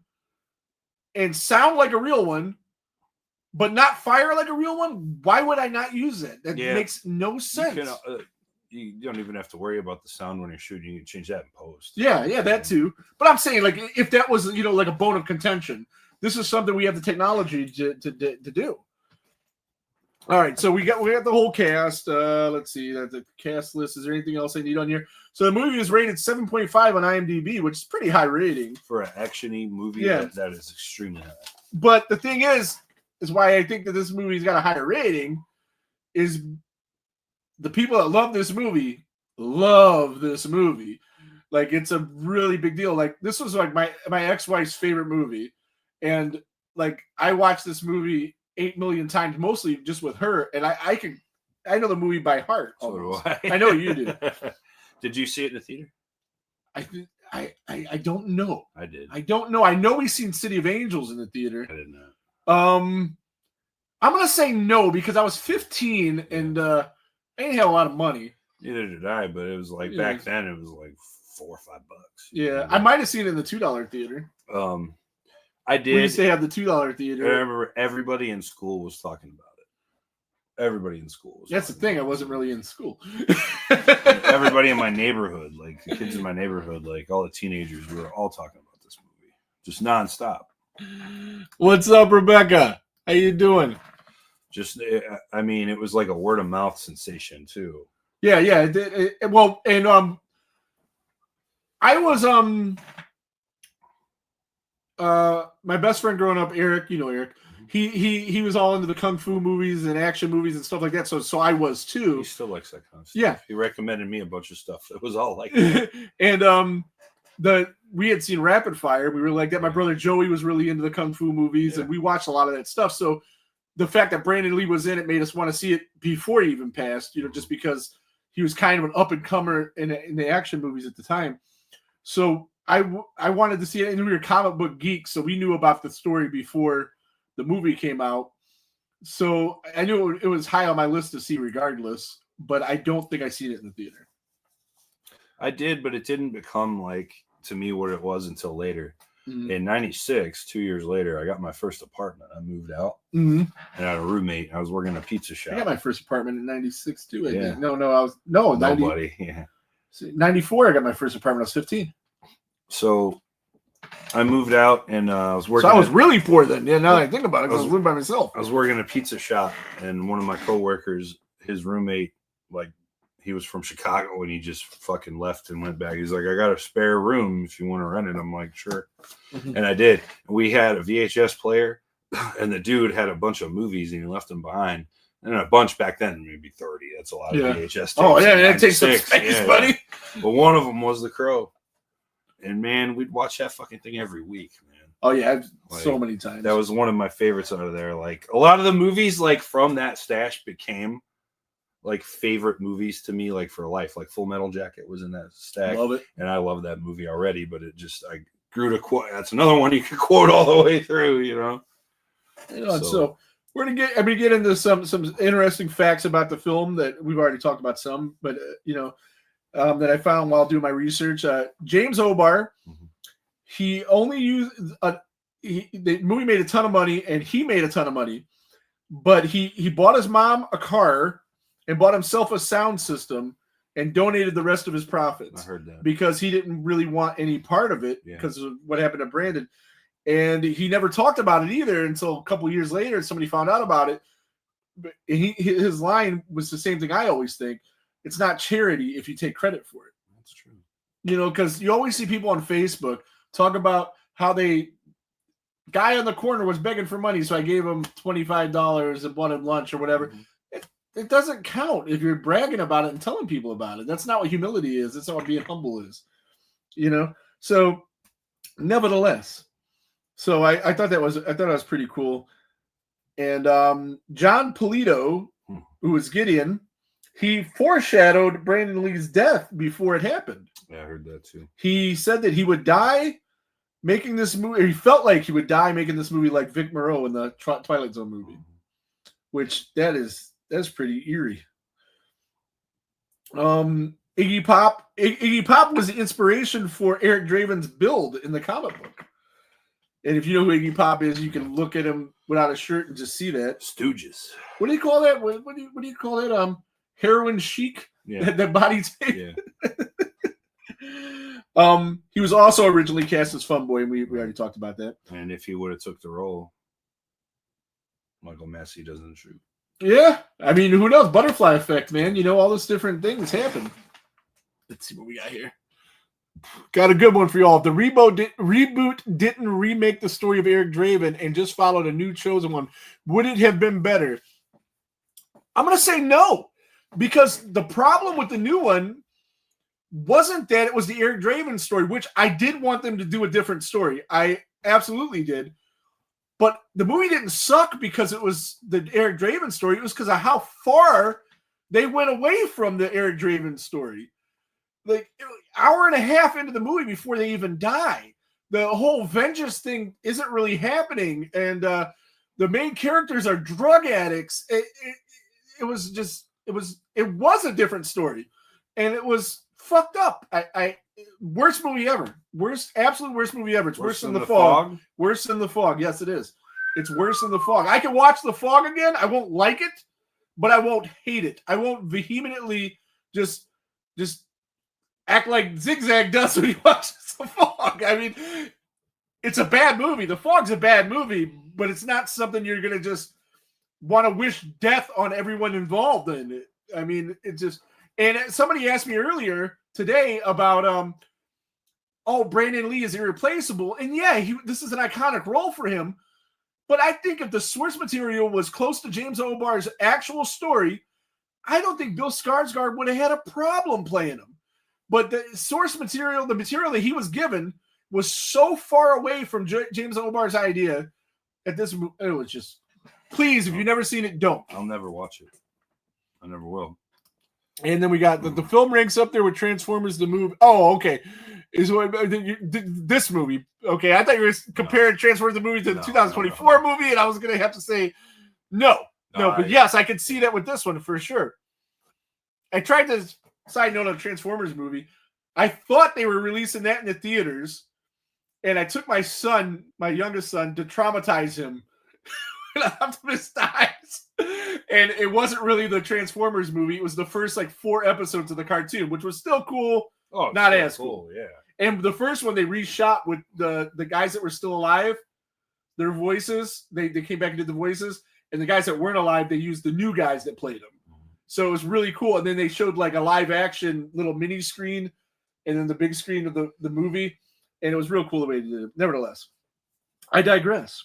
and sound like a real one, but not fire like a real one, why would I not use it? That Yeah. makes no sense. You don't even have to worry about the sound when you're shooting. You can change that in post. Yeah, that too. But I'm saying, like, if that was, like a bone of contention, this is something we have the technology to do. All right, so we got the whole cast. Let's see, the cast list. Is there anything else I need on here? So the movie is rated 7.5 on IMDb, which is pretty high rating. For an action-y movie, Yeah. that is extremely high. But the thing is why I think that this movie's got a higher rating is the people that love this movie. Like, it's a really big deal. Like, this was like my ex-wife's favorite movie. And like, I watched this movie 8 million times, mostly just with her. And I know the movie by heart. So do almost. I. I know you do. Did you see it in the theater? I don't know. I did. I don't know. I know we've seen City of Angels in the theater. I did not. I'm gonna say no because I was 15 and I didn't have a lot of money. Neither did I, but it was like Yeah. back then it was like $4 or $5. Yeah, I might have seen it in the $2 theater. I We did. used to have the $2 theater. I remember everybody in school was talking about it. Everybody in school was. That's the talking thing. I about wasn't really in school. it. Everybody in my neighborhood, like the kids in my neighborhood, like all the teenagers, we were all talking about this movie, just nonstop. What's up, Rebecca? How you doing? Just, I mean, it was like a word of mouth sensation too. Yeah. Well, and I was my best friend growing up, Eric. You know Eric. He was all into the kung fu movies and action movies and stuff like that. So I was too. He still likes that kind of stuff. Yeah. He recommended me a bunch of stuff that was all like that. And we had seen Rapid Fire. We were like that. My brother Joey was really into the kung fu movies, and we watched a lot of that stuff. So the fact that Brandon Lee was in it made us want to see it before he even passed. Just because he was kind of an up and comer in the action movies at the time. So I wanted to see it, and we were comic book geeks, so we knew about the story before the movie came out. So I knew it was high on my list to see regardless, but I don't think I seen it in the theater. I did, but it didn't become like to me what it was until later. Mm-hmm. In '96, 2 years later, I got my first apartment. I moved out Mm-hmm. and I had a roommate. I was working in a pizza I shop. got my first apartment in '96 too. I Yeah. think. No, I was 90, Nobody. Yeah. 94. I got my first apartment. I was 15. So I moved out and I was working. So I was really poor then. Yeah, now that I think about it, 'cause I was living by myself. I was working in a pizza shop, and one of my coworkers, his roommate, like he was from Chicago, and he just fucking left and went back. He's like, "I got a spare room if you want to rent it." I'm like, "Sure," Mhm. and I did. We had a VHS player, and the dude had a bunch of movies, and he left them behind. And a bunch back then, maybe 30. That's a lot Yeah. of VHS. Oh tapes yeah, in that takes some 96. space, Yeah, buddy. yeah. But one of them was The Crow, and man, we'd watch that fucking thing every week, man. Oh yeah, so Like, many times. That was one of my favorites out of there. Like a lot of the movies, like from that stash, became like favorite movies to me, like for life. Like Full Metal Jacket was in that stack, Love it. and I love that movie already. But it just I grew to quote. That's another one you could quote all the way through. You know. So we're gonna get into some interesting facts about the film that we've already talked about some, but that I found while doing my research. James O'Barr, Mhm. he only used the movie made a ton of money, and he made a ton of money, but he bought his mom a car and bought himself a sound system and donated the rest of his I profits heard that. because he didn't really want any part of it Yeah. because of what happened to Brandon. And he never talked about it either until a couple years later. Somebody found out about it. But his line was the same thing I always think. It's not charity if you take credit for it. That's true. Because you always see people on Facebook talk about how guy on the corner was begging for money, so I gave him $25 and bought him lunch or whatever. Mhm. It doesn't count if you're bragging about it and telling people about it. That's not what humility is. That's not what being humble is. So nevertheless, so I thought that was pretty cool. And John Polito, who was Gideon, he foreshadowed Brandon Lee's death before it happened. Yeah, I heard that too. He said that he would die making this movie. Or he felt like he would die making this movie like Vic Morrow in the Twilight Zone movie, which that's pretty eerie. Iggy Pop was the inspiration for Eric Draven's build in the comic book. And if you know who Iggy Pop is, you can look at him without a shirt and just see that. Stooges. What do you call that? What do you call that? Heroin chic. Yeah. That body tape. Yeah. He was also originally cast as Funboy, and we already talked about that. And if he would have took the role, Michael Massey doesn't shoot. Yeah, I mean, who knows? Butterfly effect, man. All those different things happen. Let's see what we got here. Got a good one for y'all. The reboot didn't remake the story of Eric Draven and just followed a new chosen one. Would it have been better? I'm going to say no, because the problem with the new one wasn't that it was the Eric Draven story, which I did want them to do a different story. I absolutely did. But the movie didn't suck because it was the Eric Draven story. It was because of how far they went away from the Eric Draven story. Like hour and a half into the movie before they even die. The whole vengeance thing isn't really happening. And the main characters are drug addicts. It was a different story. And it was fucked up. Worst movie ever. Absolute worst movie ever. It's worse than The Fog. Worse than The Fog. Yes, it is. It's worse than The Fog. I can watch The Fog again. I won't like it, but I won't hate it. I won't vehemently just act like Zigzag does when he watches The Fog. I mean, it's a bad movie. The Fog's a bad movie, but it's not something you're going to just want to wish death on everyone involved in it. I mean, it just... And somebody asked me earlier today about, Brandon Lee is irreplaceable. And yeah, this is an iconic role for him. But I think if the source material was close to James O'Barr's actual story, I don't think Bill Skarsgård would have had a problem playing him. But the source material, the material that he was given, was so far away from James O'Barr's idea at this. It was just, please, if you've never seen it, don't. I'll never watch it. I never will. And then we got the film ranks up there with Transformers the movie. Oh, okay. Is what this movie. Okay, I thought you were comparing Transformers the movie to the 2024 movie, and I was going to have to say no. But yes, I could see that with this one for sure. I tried to side note on Transformers movie. I thought they were releasing that in the theaters, and I took my son, my youngest son, to traumatize him with Optimus dies. And it wasn't really the Transformers movie. It was the first like 4 episodes of the cartoon, which was still cool. Oh, not as cool. Yeah. And the first one they reshot with the guys that were still alive, their voices. They came back and did the voices. And the guys that weren't alive, they used the new guys that played them. So it was really cool. And then they showed like a live action little mini screen and then the big screen of the movie. And it was real cool the way they did it. Nevertheless, I digress.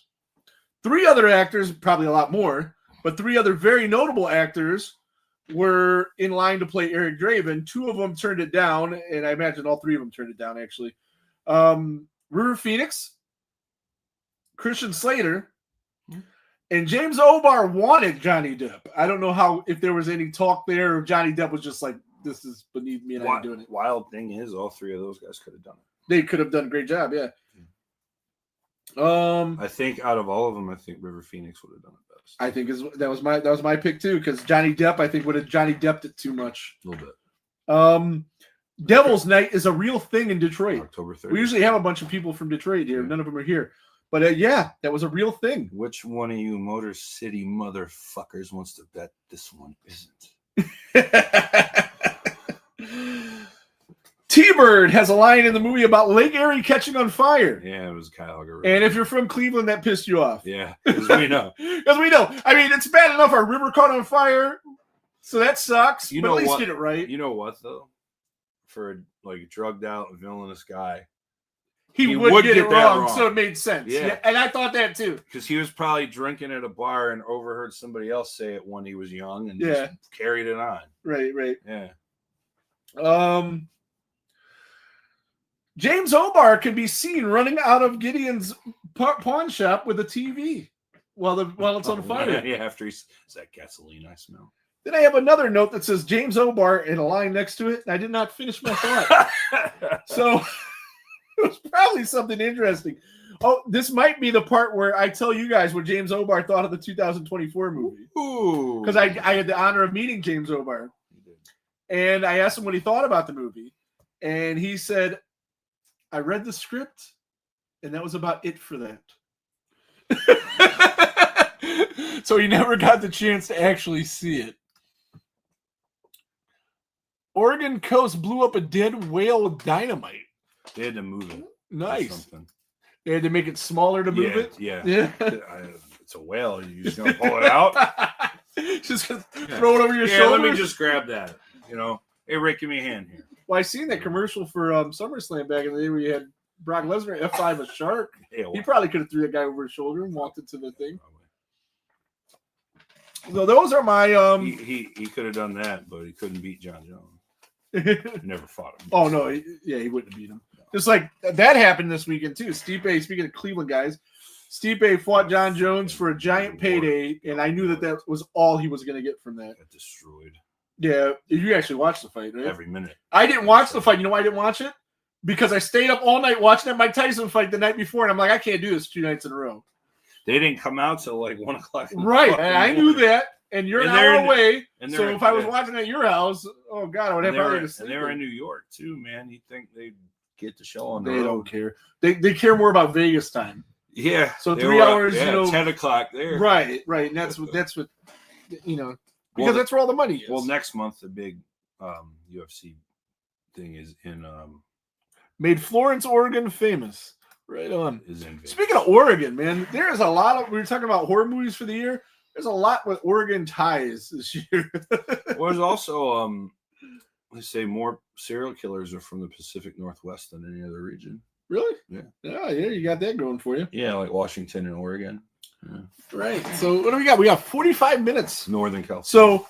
3 other actors, probably a lot more, but 3 other very notable actors were in line to play Eric Draven. 2 of them turned it down, and I imagine all 3 of them turned it down, actually. River Phoenix, Christian Slater, and James O'Barr wanted Johnny Depp. I don't know if there was any talk there, or Johnny Depp was just like, this is beneath me and I'm doing it. Wild thing is, all 3 of those guys could have done it. They could have done a great job, yeah. I think out of all of them, I think River Phoenix would have done it best. I think that was my pick too, because Johnny Depp, I think, would have Johnny Depped it too much. A little bit. Devil's Night is a real thing in Detroit. October 30th. We usually have a bunch of people from Detroit here. None of them are here. But yeah, that was a real thing. Which one of you Motor City motherfuckers wants to bet this one isn't? T-Bird has a line in the movie about Lake Erie catching on fire. Yeah, it was Kyle Guerrero. And if you're from Cleveland, that pissed you off. Yeah, because we know. Because we know. I mean, it's bad enough our river caught on fire, so that sucks. You but know at least what? get it right. You know what, though? For a drugged out, villainous guy, he would get it that wrong, so it made sense. Yeah. And I thought that too. Because he was probably drinking at a bar and overheard somebody else say it when he was young and just carried it on. Right. Yeah. James O'Barr can be seen running out of Gideon's pawn shop with a TV while it's on fire. Yeah, after it's that gasoline I smell. Then I have another note that says James O'Barr and a line next to it, and I did not finish my thought. So it was probably something interesting. Oh, this might be the part where I tell you guys what James O'Barr thought of the 2024 movie. Ooh. Because I had the honor of meeting James O'Barr. And I asked him what he thought about the movie. And he said, I read the script, and that was about it for that. So he never got the chance to actually see it. Oregon Coast blew up a dead whale with dynamite. They had to move it. Nice. They had to make it smaller to move it? Yeah. It's a whale. You just going to pull it out? Just throw it over your shoulder? Let me just grab that. Hey, Rick, give me a hand here. Well, I seen that commercial for SummerSlam back in the day where you had Brock Lesnar F5 a shark. He probably could have threw that guy over his shoulder and walked into the thing. So those are my He could have done that, but he couldn't beat John Jones. Never fought him. Oh no, he wouldn't have beat him. Just like that happened this weekend too. Stipe, speaking of Cleveland guys, Stipe fought John Jones for a giant payday, and I knew that was all he was going to get from that. Got destroyed. Yeah, you actually watched the fight, right? Every minute. I didn't watch the fight. You know why I didn't watch it? Because I stayed up all night watching that Mike Tyson fight the night before, and I'm like, I can't do this 2 nights in a row. They didn't come out till like 1 o'clock. Right, and I knew that, and you're an hour away. So if I was yeah. watching at your house, oh God, I would have probably to sleep. And they were in New York too, man. You'd think they'd get the show on the They road. don't care. They care more about Vegas time. Yeah. So they 3 were up, hours, 10 o'clock there. Right, and that's what because that's where all the money is. Well, next month the big UFC thing is in made Florence, Oregon famous. Right on. Is in Vegas. Speaking of Oregon, man, there is a lot of we were talking about horror movies for the year. There's a lot with Oregon ties this year. Well, there's also they say more serial killers are from the Pacific Northwest than any other region. Really? Yeah. Yeah, you got that going for you. Yeah, like Washington and Oregon. Yeah. Right. So what do we got? We got 45 minutes. Northern California. So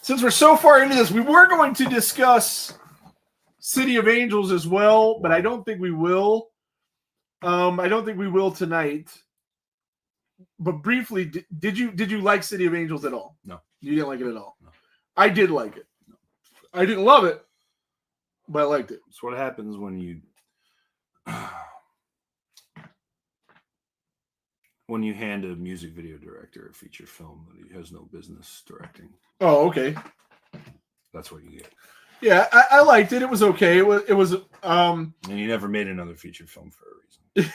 since we're so far into this, we were going to discuss City of Angels as well, but I don't think we will. I don't think we will tonight. But briefly, did you like City of Angels at all? No. You didn't like it at all? No. I did like it. No. I didn't love it, but I liked it. It's what happens when you when you hand a music video director a feature film that he has no business directing, Oh, okay. that's what you get. Yeah, I liked it. It was okay. It was And he never made another feature film for a reason.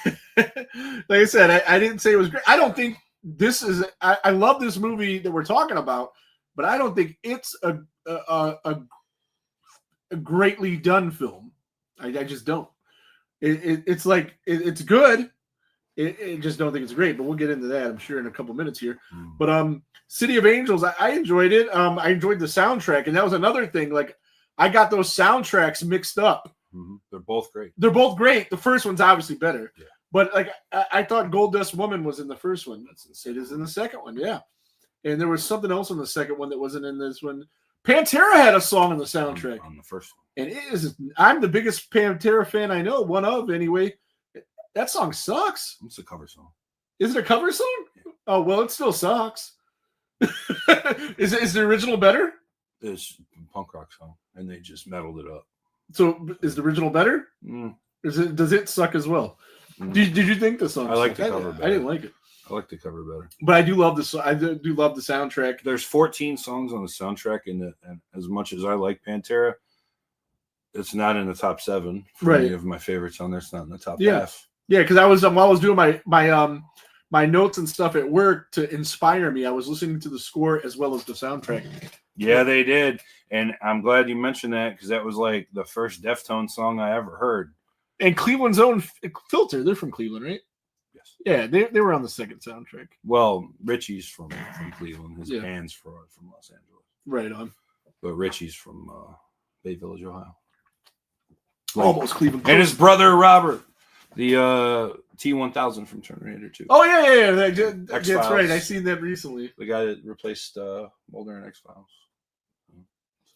like I said, I didn't say it was great. I don't think this is. I love this movie that we're talking about, but I don't think it's a greatly done film. I just don't. It's like it's good. I just don't think it's great. But we'll get into that, I'm sure, in a couple minutes here. But City of Angels, I enjoyed it. I enjoyed the soundtrack, and that was another thing. Like I got those soundtracks mixed up. Mm-hmm. They're both great. They're both great. The first one's obviously better. Yeah. But like I thought Gold Dust Woman was in the first one. That's insane. It is in the second one, yeah. And there was something else in the second one that wasn't in this one. Pantera had a song in the soundtrack. On the first one. And it is I'm the biggest Pantera fan I know, one of anyway. That song sucks. It's a cover song. Is it a cover song? Oh well, it still sucks. Is the original better? It's a punk rock song, and they just metaled it up. So is the original better? Does it suck as well? Did you think the song? I like sucked? the cover better. I didn't like it. I like the cover better. But I do love I do love the soundtrack. There's 14 songs on the soundtrack, and as much as I like Pantera, it's not in the top 7. For any of my favorites on there, it's not in the top half. Yeah, because I was while I was doing my notes and stuff at work to inspire me, I was listening to the score as well as the soundtrack. Yeah, they did, and I'm glad you mentioned that because that was like the first Deftones song I ever heard. And Cleveland's own Filter, they're from Cleveland, right? Yes. Yeah, they were on the second soundtrack. Well, Richie's from Cleveland. His band's from Los Angeles. Right on. But Richie's from Bay Village, Ohio. Almost Cleveland. And his brother Robert, the T-1000 from Terminator 2. Oh yeah. That's X-Files. right. I seen that recently. The guy that replaced Mulder in X-Files.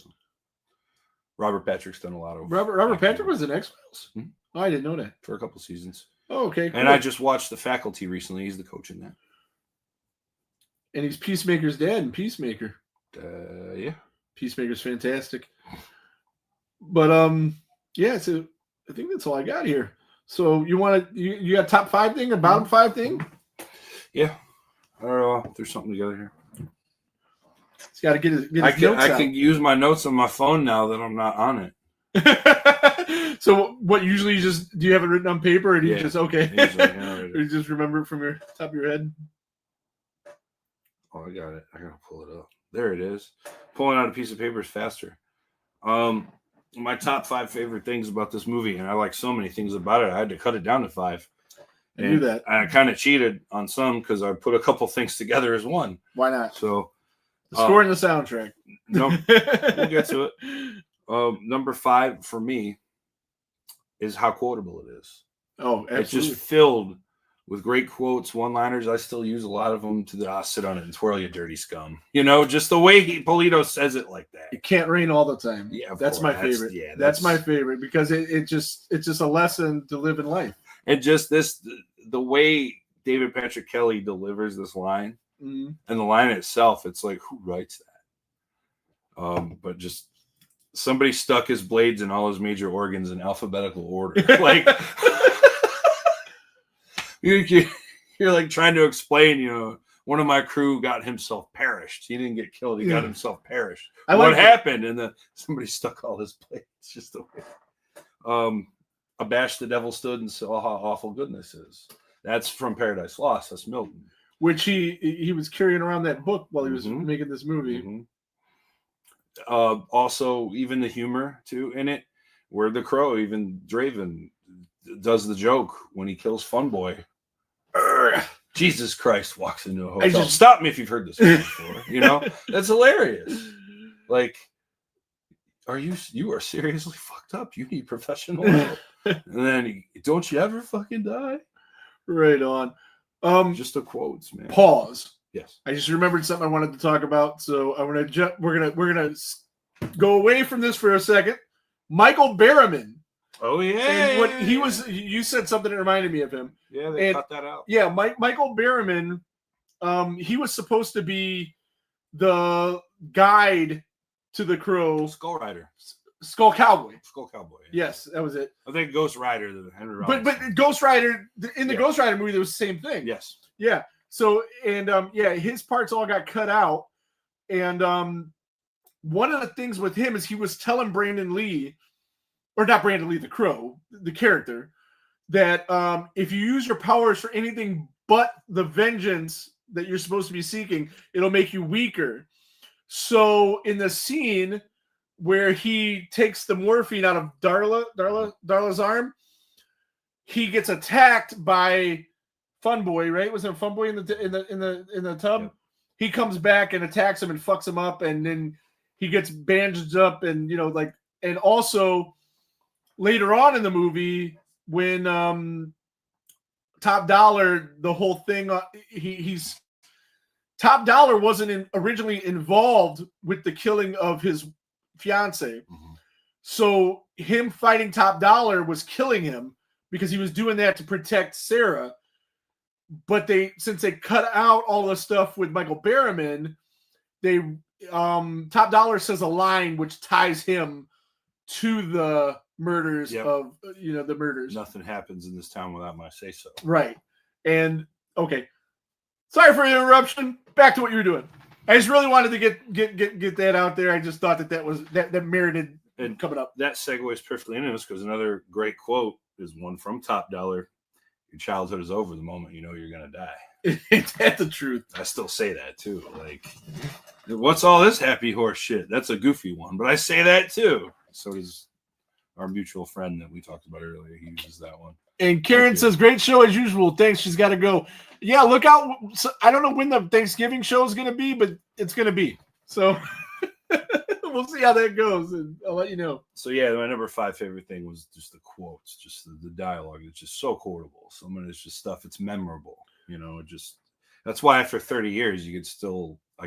So, Robert Patrick's done a lot of Robert Patrick was in X-Files. Hmm? Oh, I didn't know that. for a couple seasons. Oh, okay. Cool. And I just watched The Faculty recently. He's the coach in that. And he's Peacemaker's dad in Peacemaker. Yeah. Peacemaker's fantastic. But yeah, so I think that's all I got here. So you got top 5 thing or bottom 5 thing? Yeah. I don't know. There's something together here. He's got to get his I notes out. can use my notes on my phone now that I'm not on it. So what usually do you have it written on paper or do you just okay? Usually, yeah, or you just remember it from your top of your head? Oh, I got it. I gotta pull it up. There it is. Pulling out a piece of paper is faster. My top 5 favorite things about this movie, and I like so many things about it, I had to cut it down to 5. I knew that. I kind of cheated on some because I put a couple things together as one. Why not? So The score and the soundtrack. No, we'll get to it. Number 5 for me is how quotable it is. Oh, absolutely. It's just filled with great quotes, one-liners. I still use a lot of them to the sit on it and twirl, you dirty scum. You know, just the way Polito says it like that. It can't rain all the time. Yeah, that's my favorite. That's my favorite because it's just a lesson to live in life. And just the way David Patrick Kelly delivers this line and the line itself, it's like, who writes that? But just somebody stuck his blades in all his major organs in alphabetical order. Like you're like trying to explain, you know, one of my crew got himself perished. He didn't get killed. He got himself perished. What happened? And then somebody stuck all his blades just away. Abashed the devil stood and saw how awful goodness is. That's from Paradise Lost. That's Milton. Which he was carrying around that book while he was making this movie. Also, even the humor too in it, where the Crow, even Draven, does the joke when he kills Fun Boy. Jesus Christ walks into a hotel. Stop me if you've heard this before. You know, that's hilarious. Like, you are seriously fucked up. You need professional help. And then don't you ever fucking die? Right on. Just the quotes, man. Pause. Yes. I just remembered something I wanted to talk about, so I'm gonna jump. We're gonna go away from this for a second. Michael Berryman. Oh yeah. And what he was, you said something that reminded me of him. Yeah, they cut that out. Yeah, Michael Berryman. He was supposed to be the guide to the Crow. Skull Rider. Skull Cowboy. Skull Cowboy. Yes, that was it. I think Ghost Rider, the Henry Rollins. But Ghost Rider in the Yeah. Ghost Rider movie, there was the same thing. Yes. Yeah. So and his parts all got cut out, and one of the things with him is he was telling Brandon Lee, or not Brandon Lee, the Crow, the character, that if you use your powers for anything but the vengeance that you're supposed to be seeking, it'll make you weaker. So in the scene where he takes the morphine out of Darla's arm, he gets attacked by Funboy, right? Was it Funboy in the tub? Yep. He comes back and attacks him and fucks him up, and then he gets bandaged up, and and also later on in the movie when Top Dollar, the whole thing, he's Top Dollar wasn't originally involved with the killing of his fiance. Mhm. So him fighting Top Dollar was killing him because he was doing that to protect Sarah. But since they cut out all the stuff with Michael Berryman, they Top Dollar says a line which ties him to the murders Yep. of the murders. Nothing happens in this town without my say so. Right. And okay. Sorry for the interruption. Back to what you were doing. I just really wanted to get that out there. I just thought that merited And coming up. that segues perfectly into this because another great quote is one from Top Dollar. Your childhood is over the moment you know you're going to die. That's the truth. I still say that too. Like, what's all this happy horse shit? That's a goofy one, but I say that too. So does our mutual friend that we talked about earlier. He uses that one. And Karen says, great show as usual. Thanks. She's got to go. Yeah, look out. So, I don't know when the Thanksgiving show is going to be, but it's going to be. So we'll see how that goes, and I'll let you know. So yeah, my number 5 favorite thing was just the quotes, just the dialogue. It's just so quotable. Some of it's just stuff. It's memorable. Just that's why after 30 years, I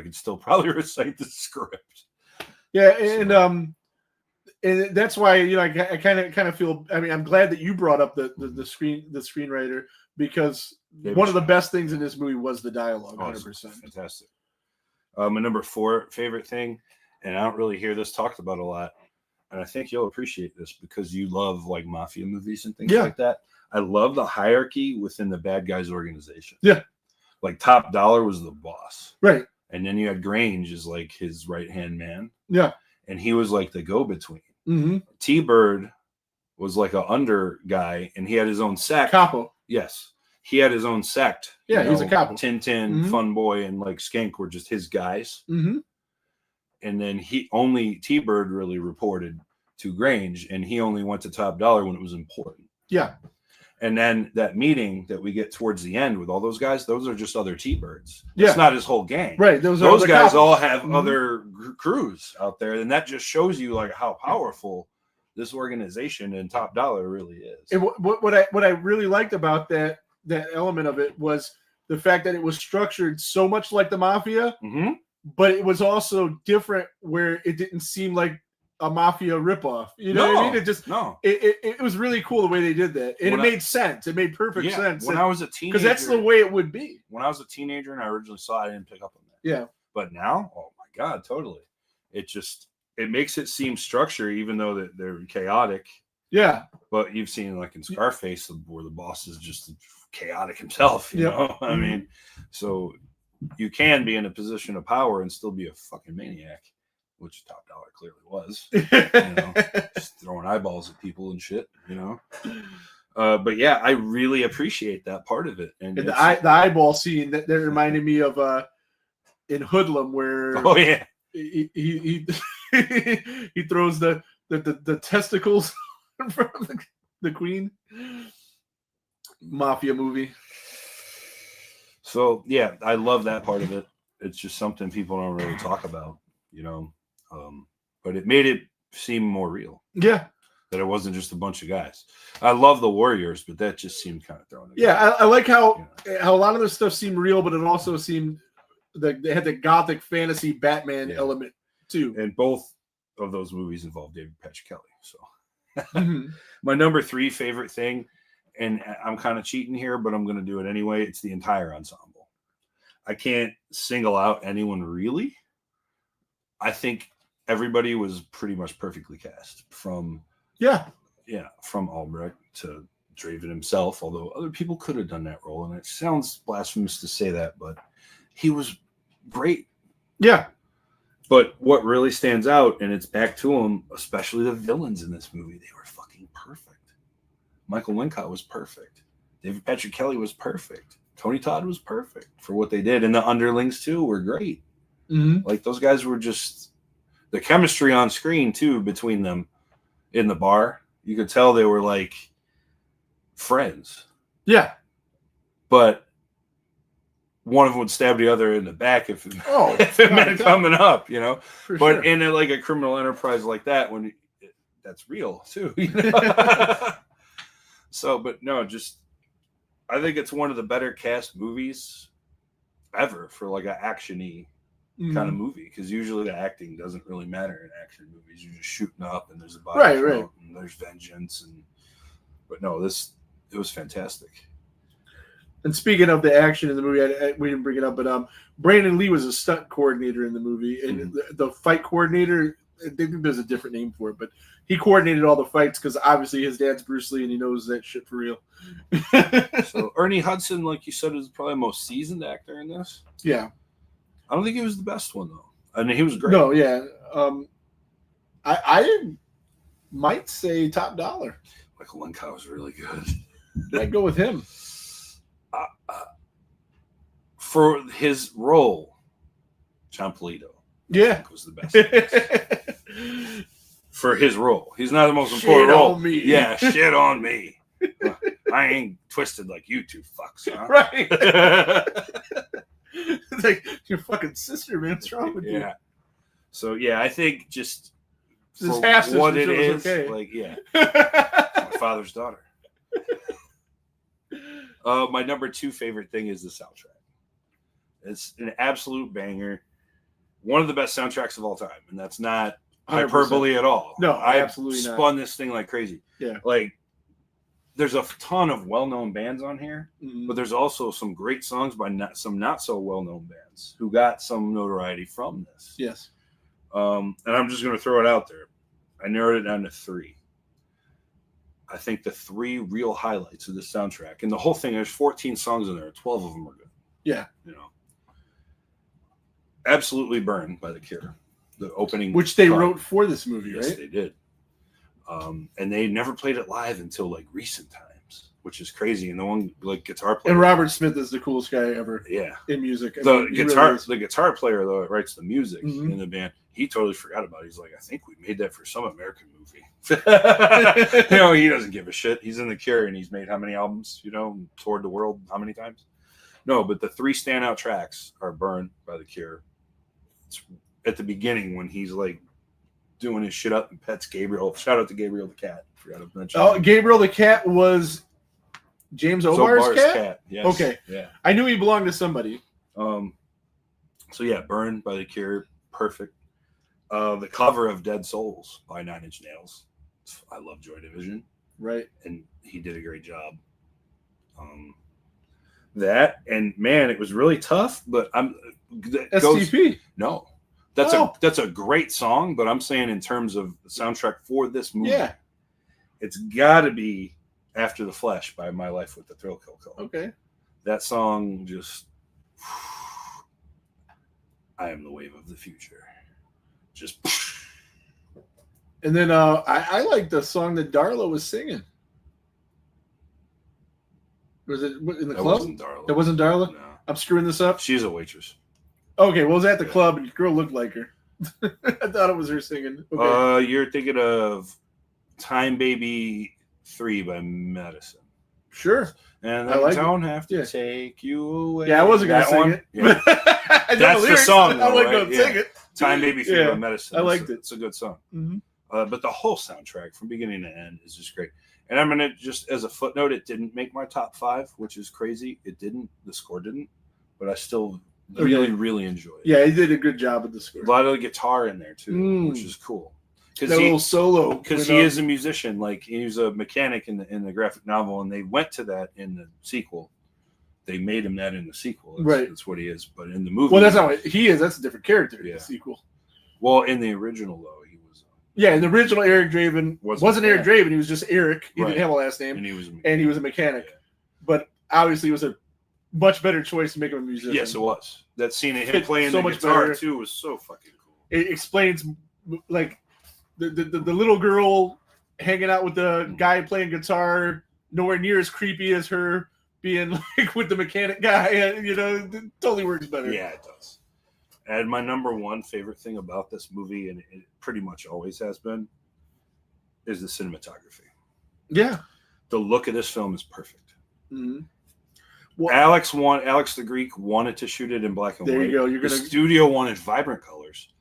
could still probably recite the script. Yeah, and that's why I kind of feel. I mean, I'm glad that you brought up the screenwriter, because one of the best things in this movie was the dialogue. 100%. Fantastic. My number 4 favorite thing, and I don't really hear this talked about a lot, and I think you'll appreciate this because you love like mafia movies and things like that. I love the hierarchy within the bad guys organization. Yeah. Like Top Dollar was the boss. Right. And then you had Grange as like his right-hand man. Yeah. And he was like the go-between. Mm-hmm. T-Bird was like an under guy, and he had his own sect. Capo. Yes. He had his own sect. Yeah, he's a capo. Tintin, Fun Boy, and like Skank were just his guys. Mm-hmm. And then T-Bird really reported to Grange, and he only went to Top Dollar when it was important. Yeah. And then that meeting that we get towards the end with all those guys, those are just other T-Birds. Yeah. It's not his whole gang. Right. Those guys all have Mhm. other crews out there. And that just shows you like how powerful this organization and Top Dollar really is. And what I really liked about that element of it was the fact that it was structured so much like the mafia, Mm-hmm. but it was also different where it didn't seem like a mafia ripoff. You know what I mean? It just it was really cool the way they did that, and it made sense. It made perfect sense. When I was a teenager, because that's the way it would be. When I was a teenager and I originally saw it, I didn't pick up on that. Yeah. But now, oh my God, totally. It makes it seem structured, even though that they're chaotic. Yeah. But you've seen like in Scarface where the boss is just chaotic himself. You know, I mean, so you can be in a position of power and still be a fucking maniac, which Top Dollar clearly was. Just throwing eyeballs at people and shit. But yeah, I really appreciate that part of it. And the eyeball scene that reminded me of in Hoodlum, where he he throws the testicles in front of the queen. Mafia movie. So yeah, I love that part of it. It's just something people don't really talk about, but it made it seem more real. Yeah. That it wasn't just a bunch of guys. I love the Warriors, but that just seemed kind of thrown. Yeah, I like how a lot of this stuff seemed real, but it also seemed that they had the gothic fantasy Batman element too. And both of those movies involved David Patrick Kelly. So my number 3 favorite thing, and I'm kind of cheating here, but I'm going to do it anyway. It's the entire ensemble. I can't single out anyone really. I think everybody was pretty much perfectly cast from Albrecht to Draven himself, although other people could have done that role, and it sounds blasphemous to say that, but he was great. Yeah. But what really stands out, and it's back to him, especially the villains in this movie, they were fucking perfect. Michael Wincott was perfect. David Patrick Kelly was perfect. Tony Todd was perfect for what they did, and the underlings too were great. Mm-hmm. Like those guys were just the chemistry on screen too between them in the bar. You could tell they were like friends. Yeah. But one of them would stab the other in the back if it God, meant coming up, you know. For But sure. in like a criminal enterprise like that, that's real too. You know? So, but no, just I think it's one of the better cast movies ever for like an action-y kind of movie, because usually the acting doesn't really matter in action movies. You're just shooting up and there's a body count and there's vengeance, but no, it was fantastic. And speaking of the action in the movie, we didn't bring it up, but Brandon Lee was a stunt coordinator in the movie, and the fight coordinator, I think there's a different name for it, but he coordinated all the fights because obviously his dad's Bruce Lee and he knows that shit for real. So Ernie Hudson, like you said, is probably the most seasoned actor in this. Yeah. I don't think he was the best one though. I mean, he was great. No, yeah. I might say top dollar. Michael Wincott was really good. I'd go with him. For his role, John Polito, Yeah. was the best. For his role, he's not the most important role. On me. Yeah, shit on me. I ain't twisted like you two fucks, huh? Right. It's like your fucking sister, man. What's wrong with you? Yeah. So yeah, I think just His for half sister what it was is, okay. like my father's daughter. My number 2 favorite thing is the soundtrack. It's an absolute banger. One of the best soundtracks of all time, and that's not 100%. hyperbole at all. No, I absolutely not. spun this thing like crazy. Yeah. Like there's a ton of well-known bands on here, Mhm. but there's also some great songs by some not so well-known bands who got some notoriety from this. Yes. And I'm just going to throw it out there. I narrowed it down to 3. I think the 3 real highlights of this soundtrack, and the whole thing, there's 14 songs in there. 12 of them are good. Yeah. You know, Absolutely Burn by The Cure, the opening, Which they song. wrote for this movie, Yes, right? they did. And they never played it live until like recent times, which is crazy. And the one like guitar player, And Robert Smith is the coolest guy ever yeah, in music. I the mean, he guitar, really is. the guitar player though that writes the music Mhm. in the band, he totally forgot about it. He's like, I think we made that for some American movie. He doesn't give a shit. He's in The Cure and he's made how many albums? Toured the world how many times? No, but the 3 standout tracks are Burn by The Cure. It's at the beginning when he's like doing his shit up and pets Gabriel. Shout out to Gabriel the cat. Forgot to mention. Oh, Gabriel the cat was James Obar's cat? Yes. Okay. Yeah. I knew he belonged to somebody. So yeah, Burn by The Cure, perfect. The cover of Dead Souls by 9 Inch Nails. I love Joy Division, Right. and he did a great job. That, and man, it was really tough, but STP. No, that's Oh. a great song, but I'm saying in terms of the soundtrack for this movie, Yeah. it's got to be After the Flesh by My Life with the Thrill Kill Code. Okay. That song just, I am the wave of the future. Just, And then I like the song that Darla was singing. Was it in the that club? wasn't Darla. That wasn't Darla? No. I'm screwing this up. She's a waitress. Okay, well, it was at the Yeah. club and the girl looked like her. I thought it was her singing. Okay. You're thinking of Time Baby 3 by Madison. Sure. And I I like don't have to Yeah. take you away. Yeah, I wasn't going to That sing one? it. Yeah. I know That's the lyrics. song, I though, wasn't right? going to Yeah. sing it. Time Baby 3 Yeah, by Medicine. I liked it. It's a good song. Mhm. But the whole soundtrack from beginning to end is just great. And I'm going to just, as a footnote, it didn't make my top 5, which is crazy. It didn't. The score didn't. But I still really, really enjoy it. Yeah, he did a good job with the score. A lot of the guitar in there, too, Mm. which is cool. That little solo. Because went he up. is a musician, like he was a mechanic in the graphic novel, and they went to that in the sequel. They made him that in the sequel. That's, Right. That's what he is. But in the movie, Well, that's not what he is. That's a different character in Yeah. the sequel. Well, in the original though, he was, Yeah, in the original Eric Draven wasn't Eric Draven. He was just Eric. He Right. didn't have a last name, and he was, and he was a mechanic. But obviously, it was a much better choice to make him a musician. Yes, it was. That scene of him Fit playing so the much guitar better. too was so fucking cool. It explains like the little girl hanging out with the guy playing guitar, nowhere near as creepy as her being like with the mechanic guy. You know, it totally works better. Yeah, it does. And my number one favorite thing about this movie, and it pretty much always has been, is the cinematography. Yeah. The look of this film is perfect. Mhm. Alex the Greek wanted to shoot it in black and There white. you go. You're The gonna studio wanted vibrant colors.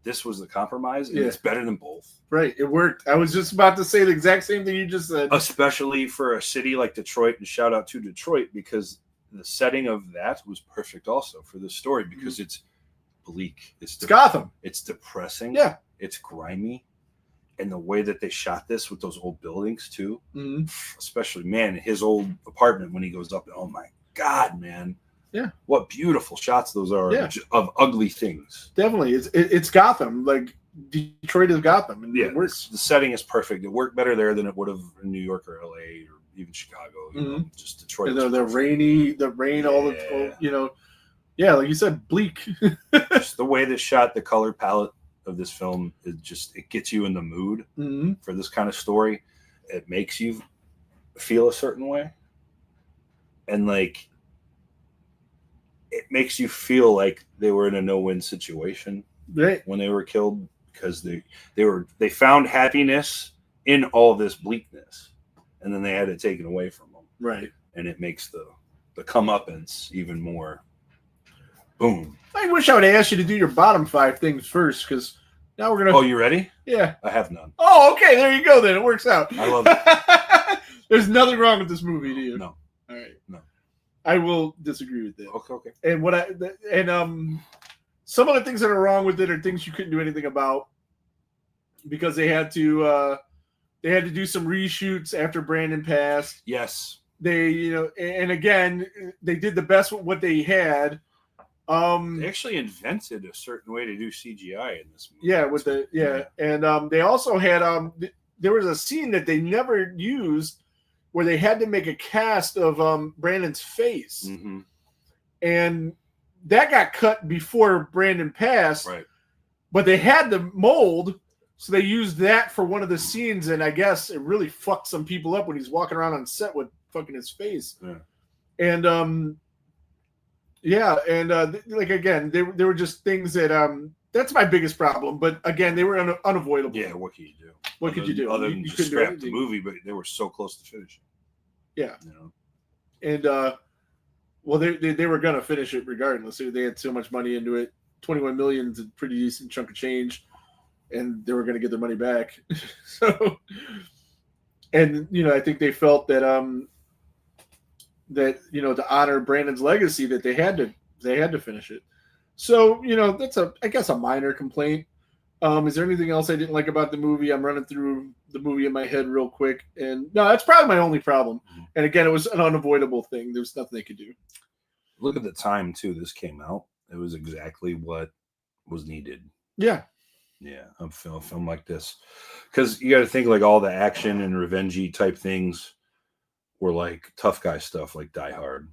This was the compromise, and Yeah. it's better than both. right. It worked. I was just about to say the exact same thing you just said. Especially for a city like Detroit, and shout out to Detroit, because the setting of that was perfect also for the story, because it's bleak. It's Gotham. It's depressing. Yeah. It's grimy. And the way that they shot this with those old buildings too, Mhm. especially, man, his old apartment when he goes up, oh my God, man. Yeah. What beautiful shots those are Yeah. of ugly things. Definitely. It's Gotham. Like Detroit is Gotham. And Yeah. it works. The setting is perfect. It worked better there than it would have in New York or LA or even Chicago. You know, just Detroit. And was the rain, all Yeah. the, yeah, like you said, bleak. just the way they shot, the color palette of this film, it gets you in the mood Mhm. for this kind of story. It makes you feel a certain way, and like it makes you feel like they were in a no-win situation Right. when they were killed, because they found happiness in all this bleakness, and then they had it taken away from them, Right. and it makes the comeuppance even more boom. I wish I would ask you to do your bottom 5 things first, because now we're gonna. Oh, you ready? Yeah. I have none. Oh, okay. There you go. Then it works out. I love it. There's nothing wrong with this movie, do you? No. All right. No. I will disagree with that. Okay. And some of the things that are wrong with it are things you couldn't do anything about, because they had to do some reshoots after Brandon passed. Yes. They, and again, they did the best with what they had. They actually invented a certain way to do CGI in this movie. Yeah, with and they also had there was a scene that they never used where they had to make a cast of Brandon's face, Mm-hmm. and that got cut before Brandon passed. Right. But they had the mold, so they used that for one of the scenes, and I guess it really fucked some people up when he's walking around on set with fucking his face. Yeah. And like again, they were just things that that's my biggest problem. But again, they were unavoidable. Yeah. What can you do? What could you do? Other You than just couldn't do scrap the anything. movie, but they were so close to finishing. Yeah. You know? And well, they were gonna finish it regardless. They had so much money into it. 21 million is a pretty decent chunk of change, and they were gonna get their money back. So, and I think they felt that to honor Brandon's legacy, that they had to finish it. So that's I guess a minor complaint. Is there anything else I didn't like about the movie? I'm running through the movie in my head real quick, and no, that's probably my only problem. And again, it was an unavoidable thing. There was nothing they could do. Look at the time too. This came out. It was exactly what was needed. Yeah. Yeah, a film like this, because you got to think like all the action and revenge-y type things were like tough guy stuff, like Die Hard,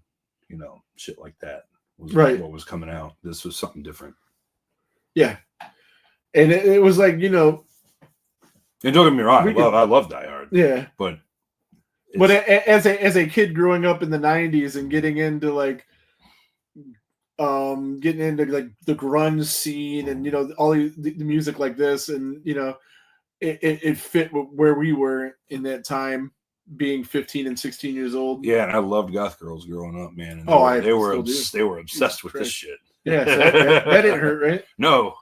shit like that was Right. what was coming out. This was something different. Yeah. And it was like, And don't get me wrong, I love Die Hard, yeah. but As a kid growing up in the 90s and getting into like the grunge scene and all the music like this, and it fit where we were in that time, being 15 and 16 years old. yeah, and I loved goth girls growing up, man. And I they were still do. they were obsessed with this Christ. shit. Yeah, so that didn't hurt, right? No,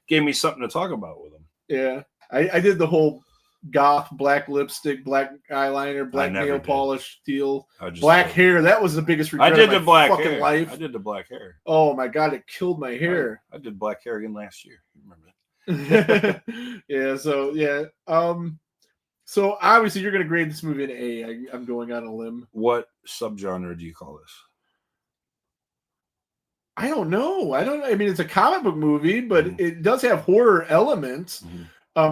gave me something to talk about with them. Yeah, I did the whole goth black lipstick, black eyeliner, black never nail did. polish deal, I just black hair. That was the biggest regret I did of my the black fucking hair. life. I did the black hair. Oh my god, it killed my hair. I did black hair again last year. You remember that? Yeah, so obviously you're gonna grade this movie an A. I'm going on a limb. What subgenre do you call this? I don't know. I mean, it's a comic book movie, but Mhm. it does have horror elements,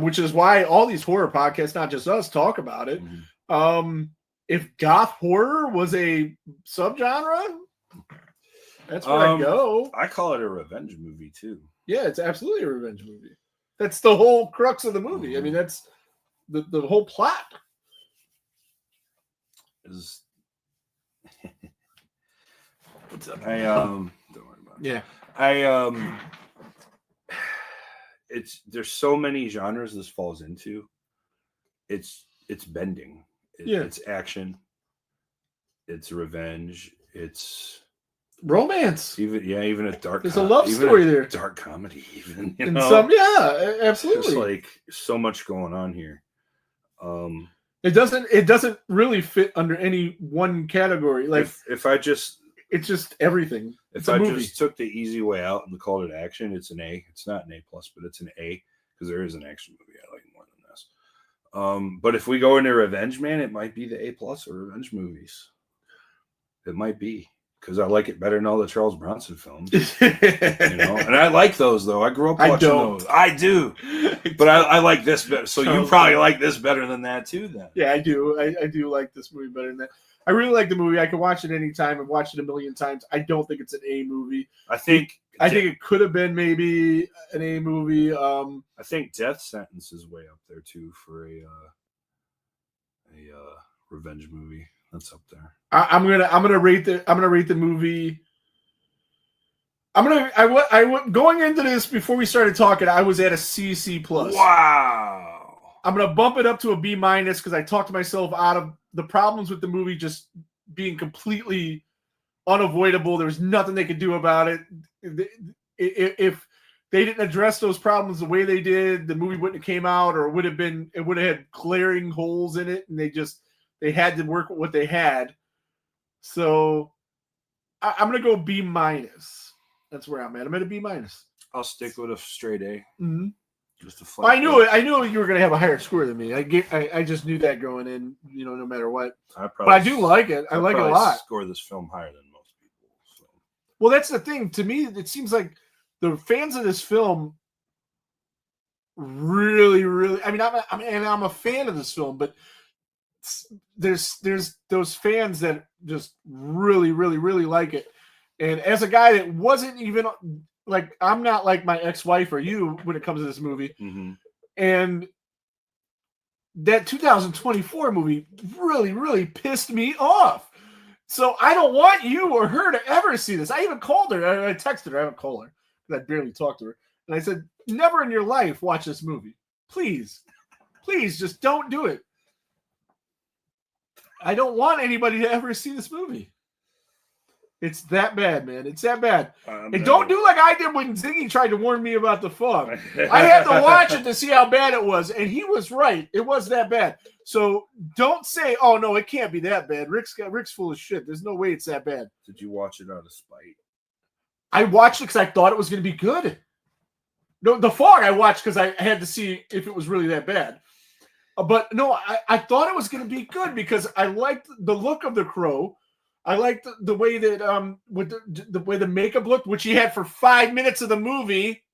which is why all these horror podcasts, not just us, talk about it. If goth horror was a subgenre, that's where I go. I call it a revenge movie too. Yeah, it's absolutely a revenge movie. That's the whole crux of the movie. I mean, that's the whole plot. Is What's up? I don't worry about it. Yeah. There's so many genres this falls into. It's bending. It's action. It's revenge. It's Romance. even a dark. There's a love story there. Dark comedy, even. And some, yeah, absolutely. Just like so much going on here. It doesn't really fit under any one category. Like if I just it's just everything. If I just took the easy way out and called it action, it's an A. It's not an A plus, but it's an A because there is an action movie I like more than this. But if we go into Revenge Man, it might be the A plus or revenge movies. It might be because I like it better than all the Charles Bronson films. And I like those though. I grew up watching those. I do, but I like this better. So you probably like this better than that too, then. Yeah, I do. I do like this movie better than that. I really like the movie. I could watch it anytime. I've watched it a million times. I don't think it's an A movie. I think it could have been maybe an A movie. I think Death Sentence is way up there too for a revenge movie. That's up there. I'm gonna rate the movie. Going into this before we started talking, I was at a C plus. Wow. I'm gonna bump it up to a B minus because I talked myself out of the problems with the movie just being completely unavoidable. There was nothing they could do about it. If they didn't address those problems the way they did, the movie wouldn't have came out, or it would have had glaring holes in it, and they had to work with what they had. So I'm gonna go B minus. That's where I'm at. I'm at a B minus. I'll stick with a straight A. Mm-hmm. Just a flat. I knew you were gonna have a higher score than me. I just knew that going in. No matter what. But I do like it. I like it a lot. Score this film higher than most people. So. Well, that's the thing. To me, it seems like the fans of this film really, really. I mean, I'm a fan of this film, but there's those fans that just really, really, really like it. And as a guy that wasn't even like, I'm not like my ex-wife or you when it comes to this movie. Mm-hmm. And that 2024 movie really, really pissed me off. So I don't want you or her to ever see this. I even called her. I texted her. I haven't called her because I barely talked to her. And I said, never in your life watch this movie. Please, just don't do it. I don't want anybody to ever see this movie. It's that bad, man. It's that bad. And don't do like I did when Ziggy tried to warn me about The Fog. I had to watch it to see how bad it was, and he was right. It was that bad. So don't say, "Oh no, it can't be that bad." Rick's full of shit. There's no way it's that bad. Did you watch it out of spite? I watched it because I thought it was going to be good. No, The Fog I watched because I had to see if it was really that bad. But no, I thought it was going to be good because I liked the look of the Crow. I liked the way that with the way the makeup looked, which he had for 5 minutes of the movie.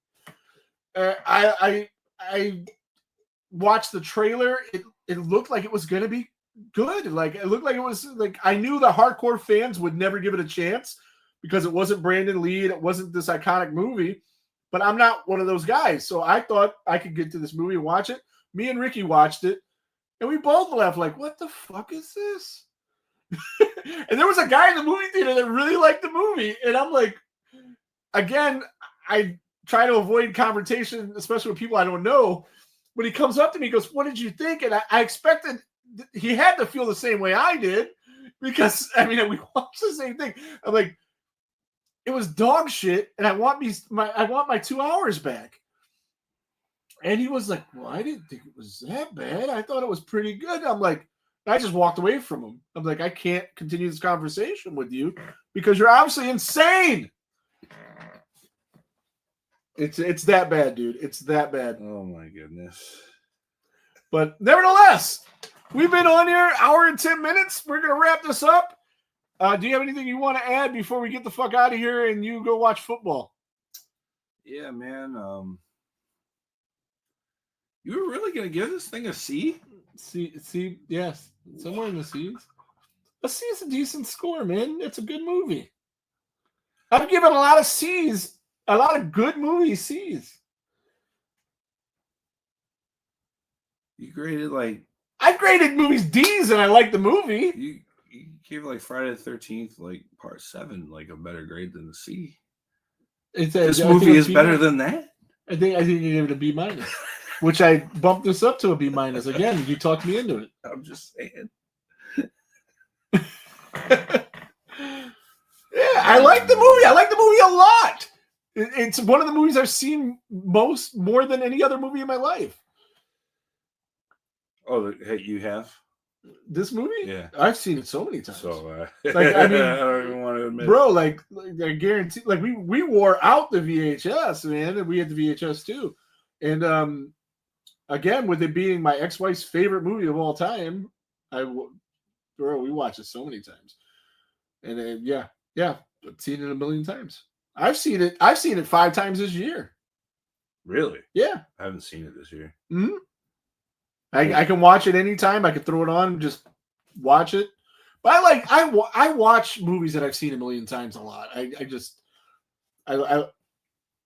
I watched the trailer. It looked like it was going to be good. Like it looked like it was like I knew the hardcore fans would never give it a chance because it wasn't Brandon Lee and it wasn't this iconic movie. But I'm not one of those guys, so I thought I could get to this movie and watch it. Me and Ricky watched it, and we both laughed like, "What the fuck is this?" And there was a guy in the movie theater that really liked the movie. And I'm like, again, I try to avoid confrontation, especially with people I don't know. When he comes up to me, he goes, "What did you think?" And I expected he had to feel the same way I did because, I mean, we watched the same thing. I'm like, it was dog shit, and I want my 2 hours back. And he was like, "Well, I didn't think it was that bad. I thought it was pretty good." I'm like, I just walked away from him. I'm like, I can't continue this conversation with you because you're obviously insane. It's that bad, dude. It's that bad. Oh my goodness. But nevertheless, we've been on here 1 hour and 10 minutes. We're gonna wrap this up. Do you have anything you want to add before we get the fuck out of here and you go watch football? Yeah, man. You were really gonna give this thing a C? C, yes, somewhere in the C's. A C is a decent score, man. It's a good movie. I've given a lot of C's, a lot of good movies C's. You graded like I've graded movies D's and I like the movie. you gave like Friday the 13th, like part 7, like a better grade than the C. This movie is better than that. I think you gave it a B minus, which I bumped this up to a B minus again. You talked me into it. I'm just saying. Yeah, I like the movie. I like the movie a lot. It's one of the movies I've seen more than any other movie in my life. Oh, hey, you have? This movie? Yeah. I've seen it so many times. So, Like, I mean, I don't even want to admit bro, like I guarantee, like we wore out the VHS, man, and we had the VHS too. And again, with it being my ex-wife's favorite movie of all time, we watched it so many times. And then, yeah, I've seen it a million times. I've seen it 5 times this year. Really? Yeah. I haven't seen it this year. Mm-hmm. I can watch it anytime. I can throw it on and just watch it. But I watch movies that I've seen a million times a lot. I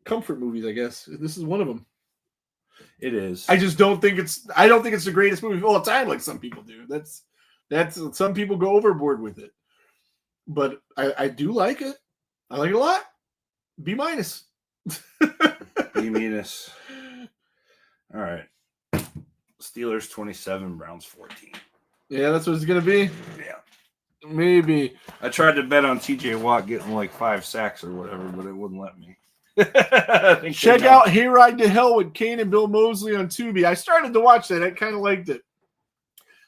comfort movies, I guess. This is one of them. It is. I don't think it's the greatest movie of all time like some people do. That's some people go overboard with it. But I do like it. I like it a lot. B minus. B minus. All right. Steelers 27, Browns 14. Yeah, that's what it's gonna be. Yeah. Maybe. I tried to bet on TJ Watt getting like 5 sacks or whatever, but it wouldn't let me. Check out Hayride to Hell with Kane and Bill Moseley on Tubi. I started to watch that. I kind of liked it.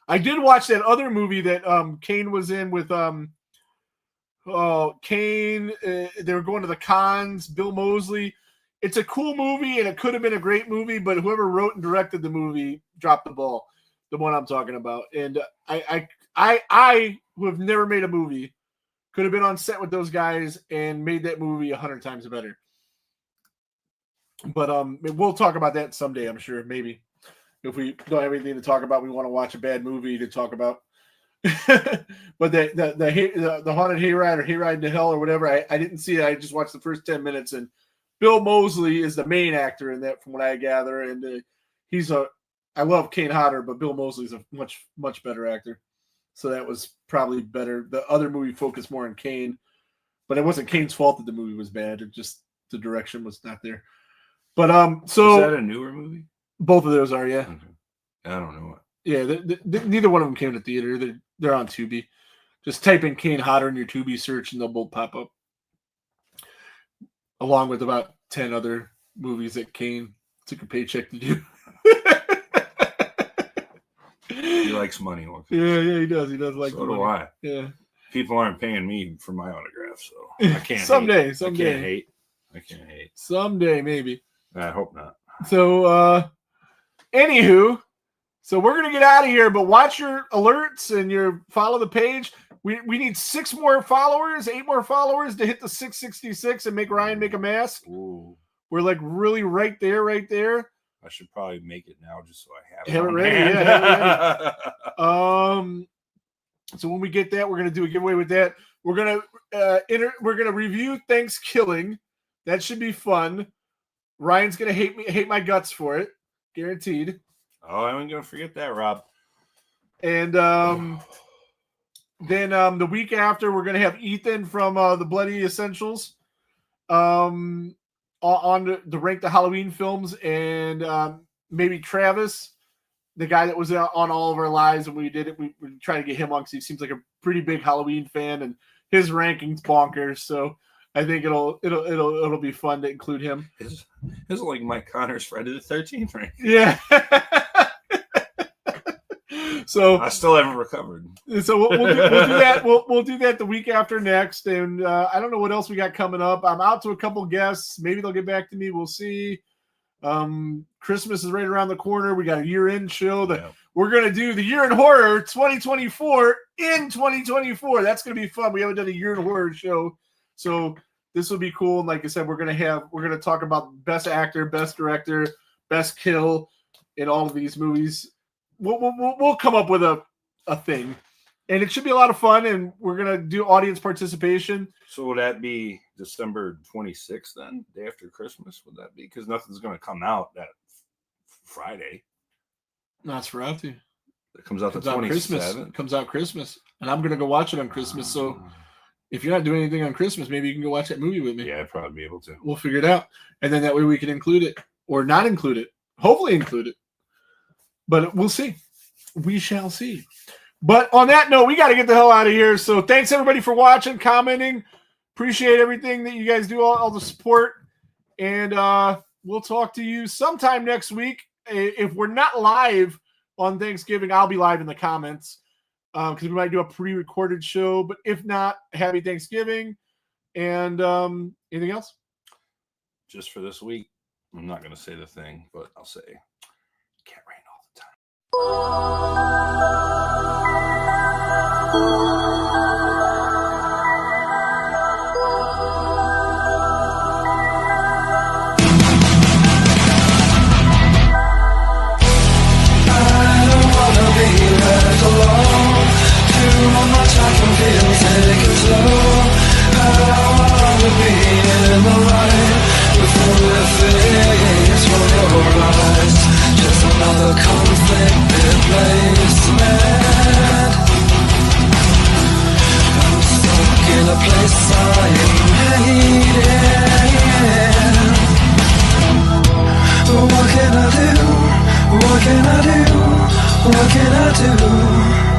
I did watch that other movie that Kane was in with Kane. They were going to the cons. Bill Moseley. It's a cool movie, and it could have been a great movie, but whoever wrote and directed the movie dropped the ball. The one I'm talking about, and I who have never made a movie could have been on set with those guys and made that movie 100 times better. But we'll talk about that someday, I'm sure. Maybe if we don't have anything to talk about, we want to watch a bad movie to talk about. But the Haunted Hayride or Hayride to Hell or whatever, I didn't see it. I just watched the first 10 minutes, and Bill Moseley is the main actor in that, from what I gather, and I love Kane Hodder, but Bill Moseley's a much, much better actor. So that was probably better. The other movie focused more on Kane, but it wasn't Kane's fault that the movie was bad. It just, the direction was not there. But so is that a newer movie? Both of those are, yeah. Okay. I don't know what. Yeah, neither one of them came to theater. They're on Tubi. Just type in Kane Hodder in your Tubi search, and they'll both pop up. Along with about 10 other movies that Kane took a paycheck to do. He likes money. Yeah, he does. He does like. So do I. Yeah. People aren't paying me for my autograph, so I can't. Someday. I can't hate. Someday, maybe. I hope not. So, anywho, so we're gonna get out of here, but watch your alerts and follow the page. We need 6 more followers, 8 more followers to hit the 666 and make Ryan make a mask. Ooh. We're like really right there. I should probably make it now just so I have Have it on ready, hand. yeah, have it ready. So when we get that, we're gonna do a giveaway with that. We're gonna review Thanksgiving. That should be fun. Ryan's gonna hate my guts for it, guaranteed. Oh, I wasn't gonna forget that, Rob. And then the week after, we're gonna have Ethan from the Bloody Essentials on the rank the Halloween films, and maybe Travis, the guy that was on all of our lives when we did it. We try to get him on because he seems like a pretty big Halloween fan, and his ranking's bonkers. So I think it'll be fun to include him. His like Mike Connor's Friday the 13th rank. Yeah. So I still haven't recovered. So we'll do that. We'll do that the week after next, and I don't know what else we got coming up. I'm out to a couple guests. Maybe they'll get back to me. We'll see. Christmas is right around the corner. We got a year-end show that Yeah. we're going to do the Year in Horror 2024 in 2024. That's going to be fun. We haven't done a Year in Horror show, so this will be cool. And like I said, we're going to talk about best actor, best director, best kill in all of these movies. We'll come up with a thing, and it should be a lot of fun. And we're going to do audience participation. So would that be December 26th then, day after Christmas? Would that be? Because nothing's going to come out that Friday. No, it's for out to. It comes out the Comes out Christmas. 27th. Comes out Christmas, and I'm gonna go watch it on Christmas. So if you're not doing anything on Christmas, maybe you can go watch that movie with me. Yeah, I'd probably be able to. We'll figure it out, and then that way we can include it or not include it. Hopefully, include it, but we'll see. We shall see. But on that note, we got to get the hell out of here. So thanks everybody for watching, commenting. Appreciate everything that you guys do, all the support, and we'll talk to you sometime next week. If we're not live on Thanksgiving, I'll be live in the comments because we might do a pre-recorded show. But if not, happy Thanksgiving. And anything else? Just for this week, I'm not going to say the thing, but I'll say can't rain all the time. What can I do?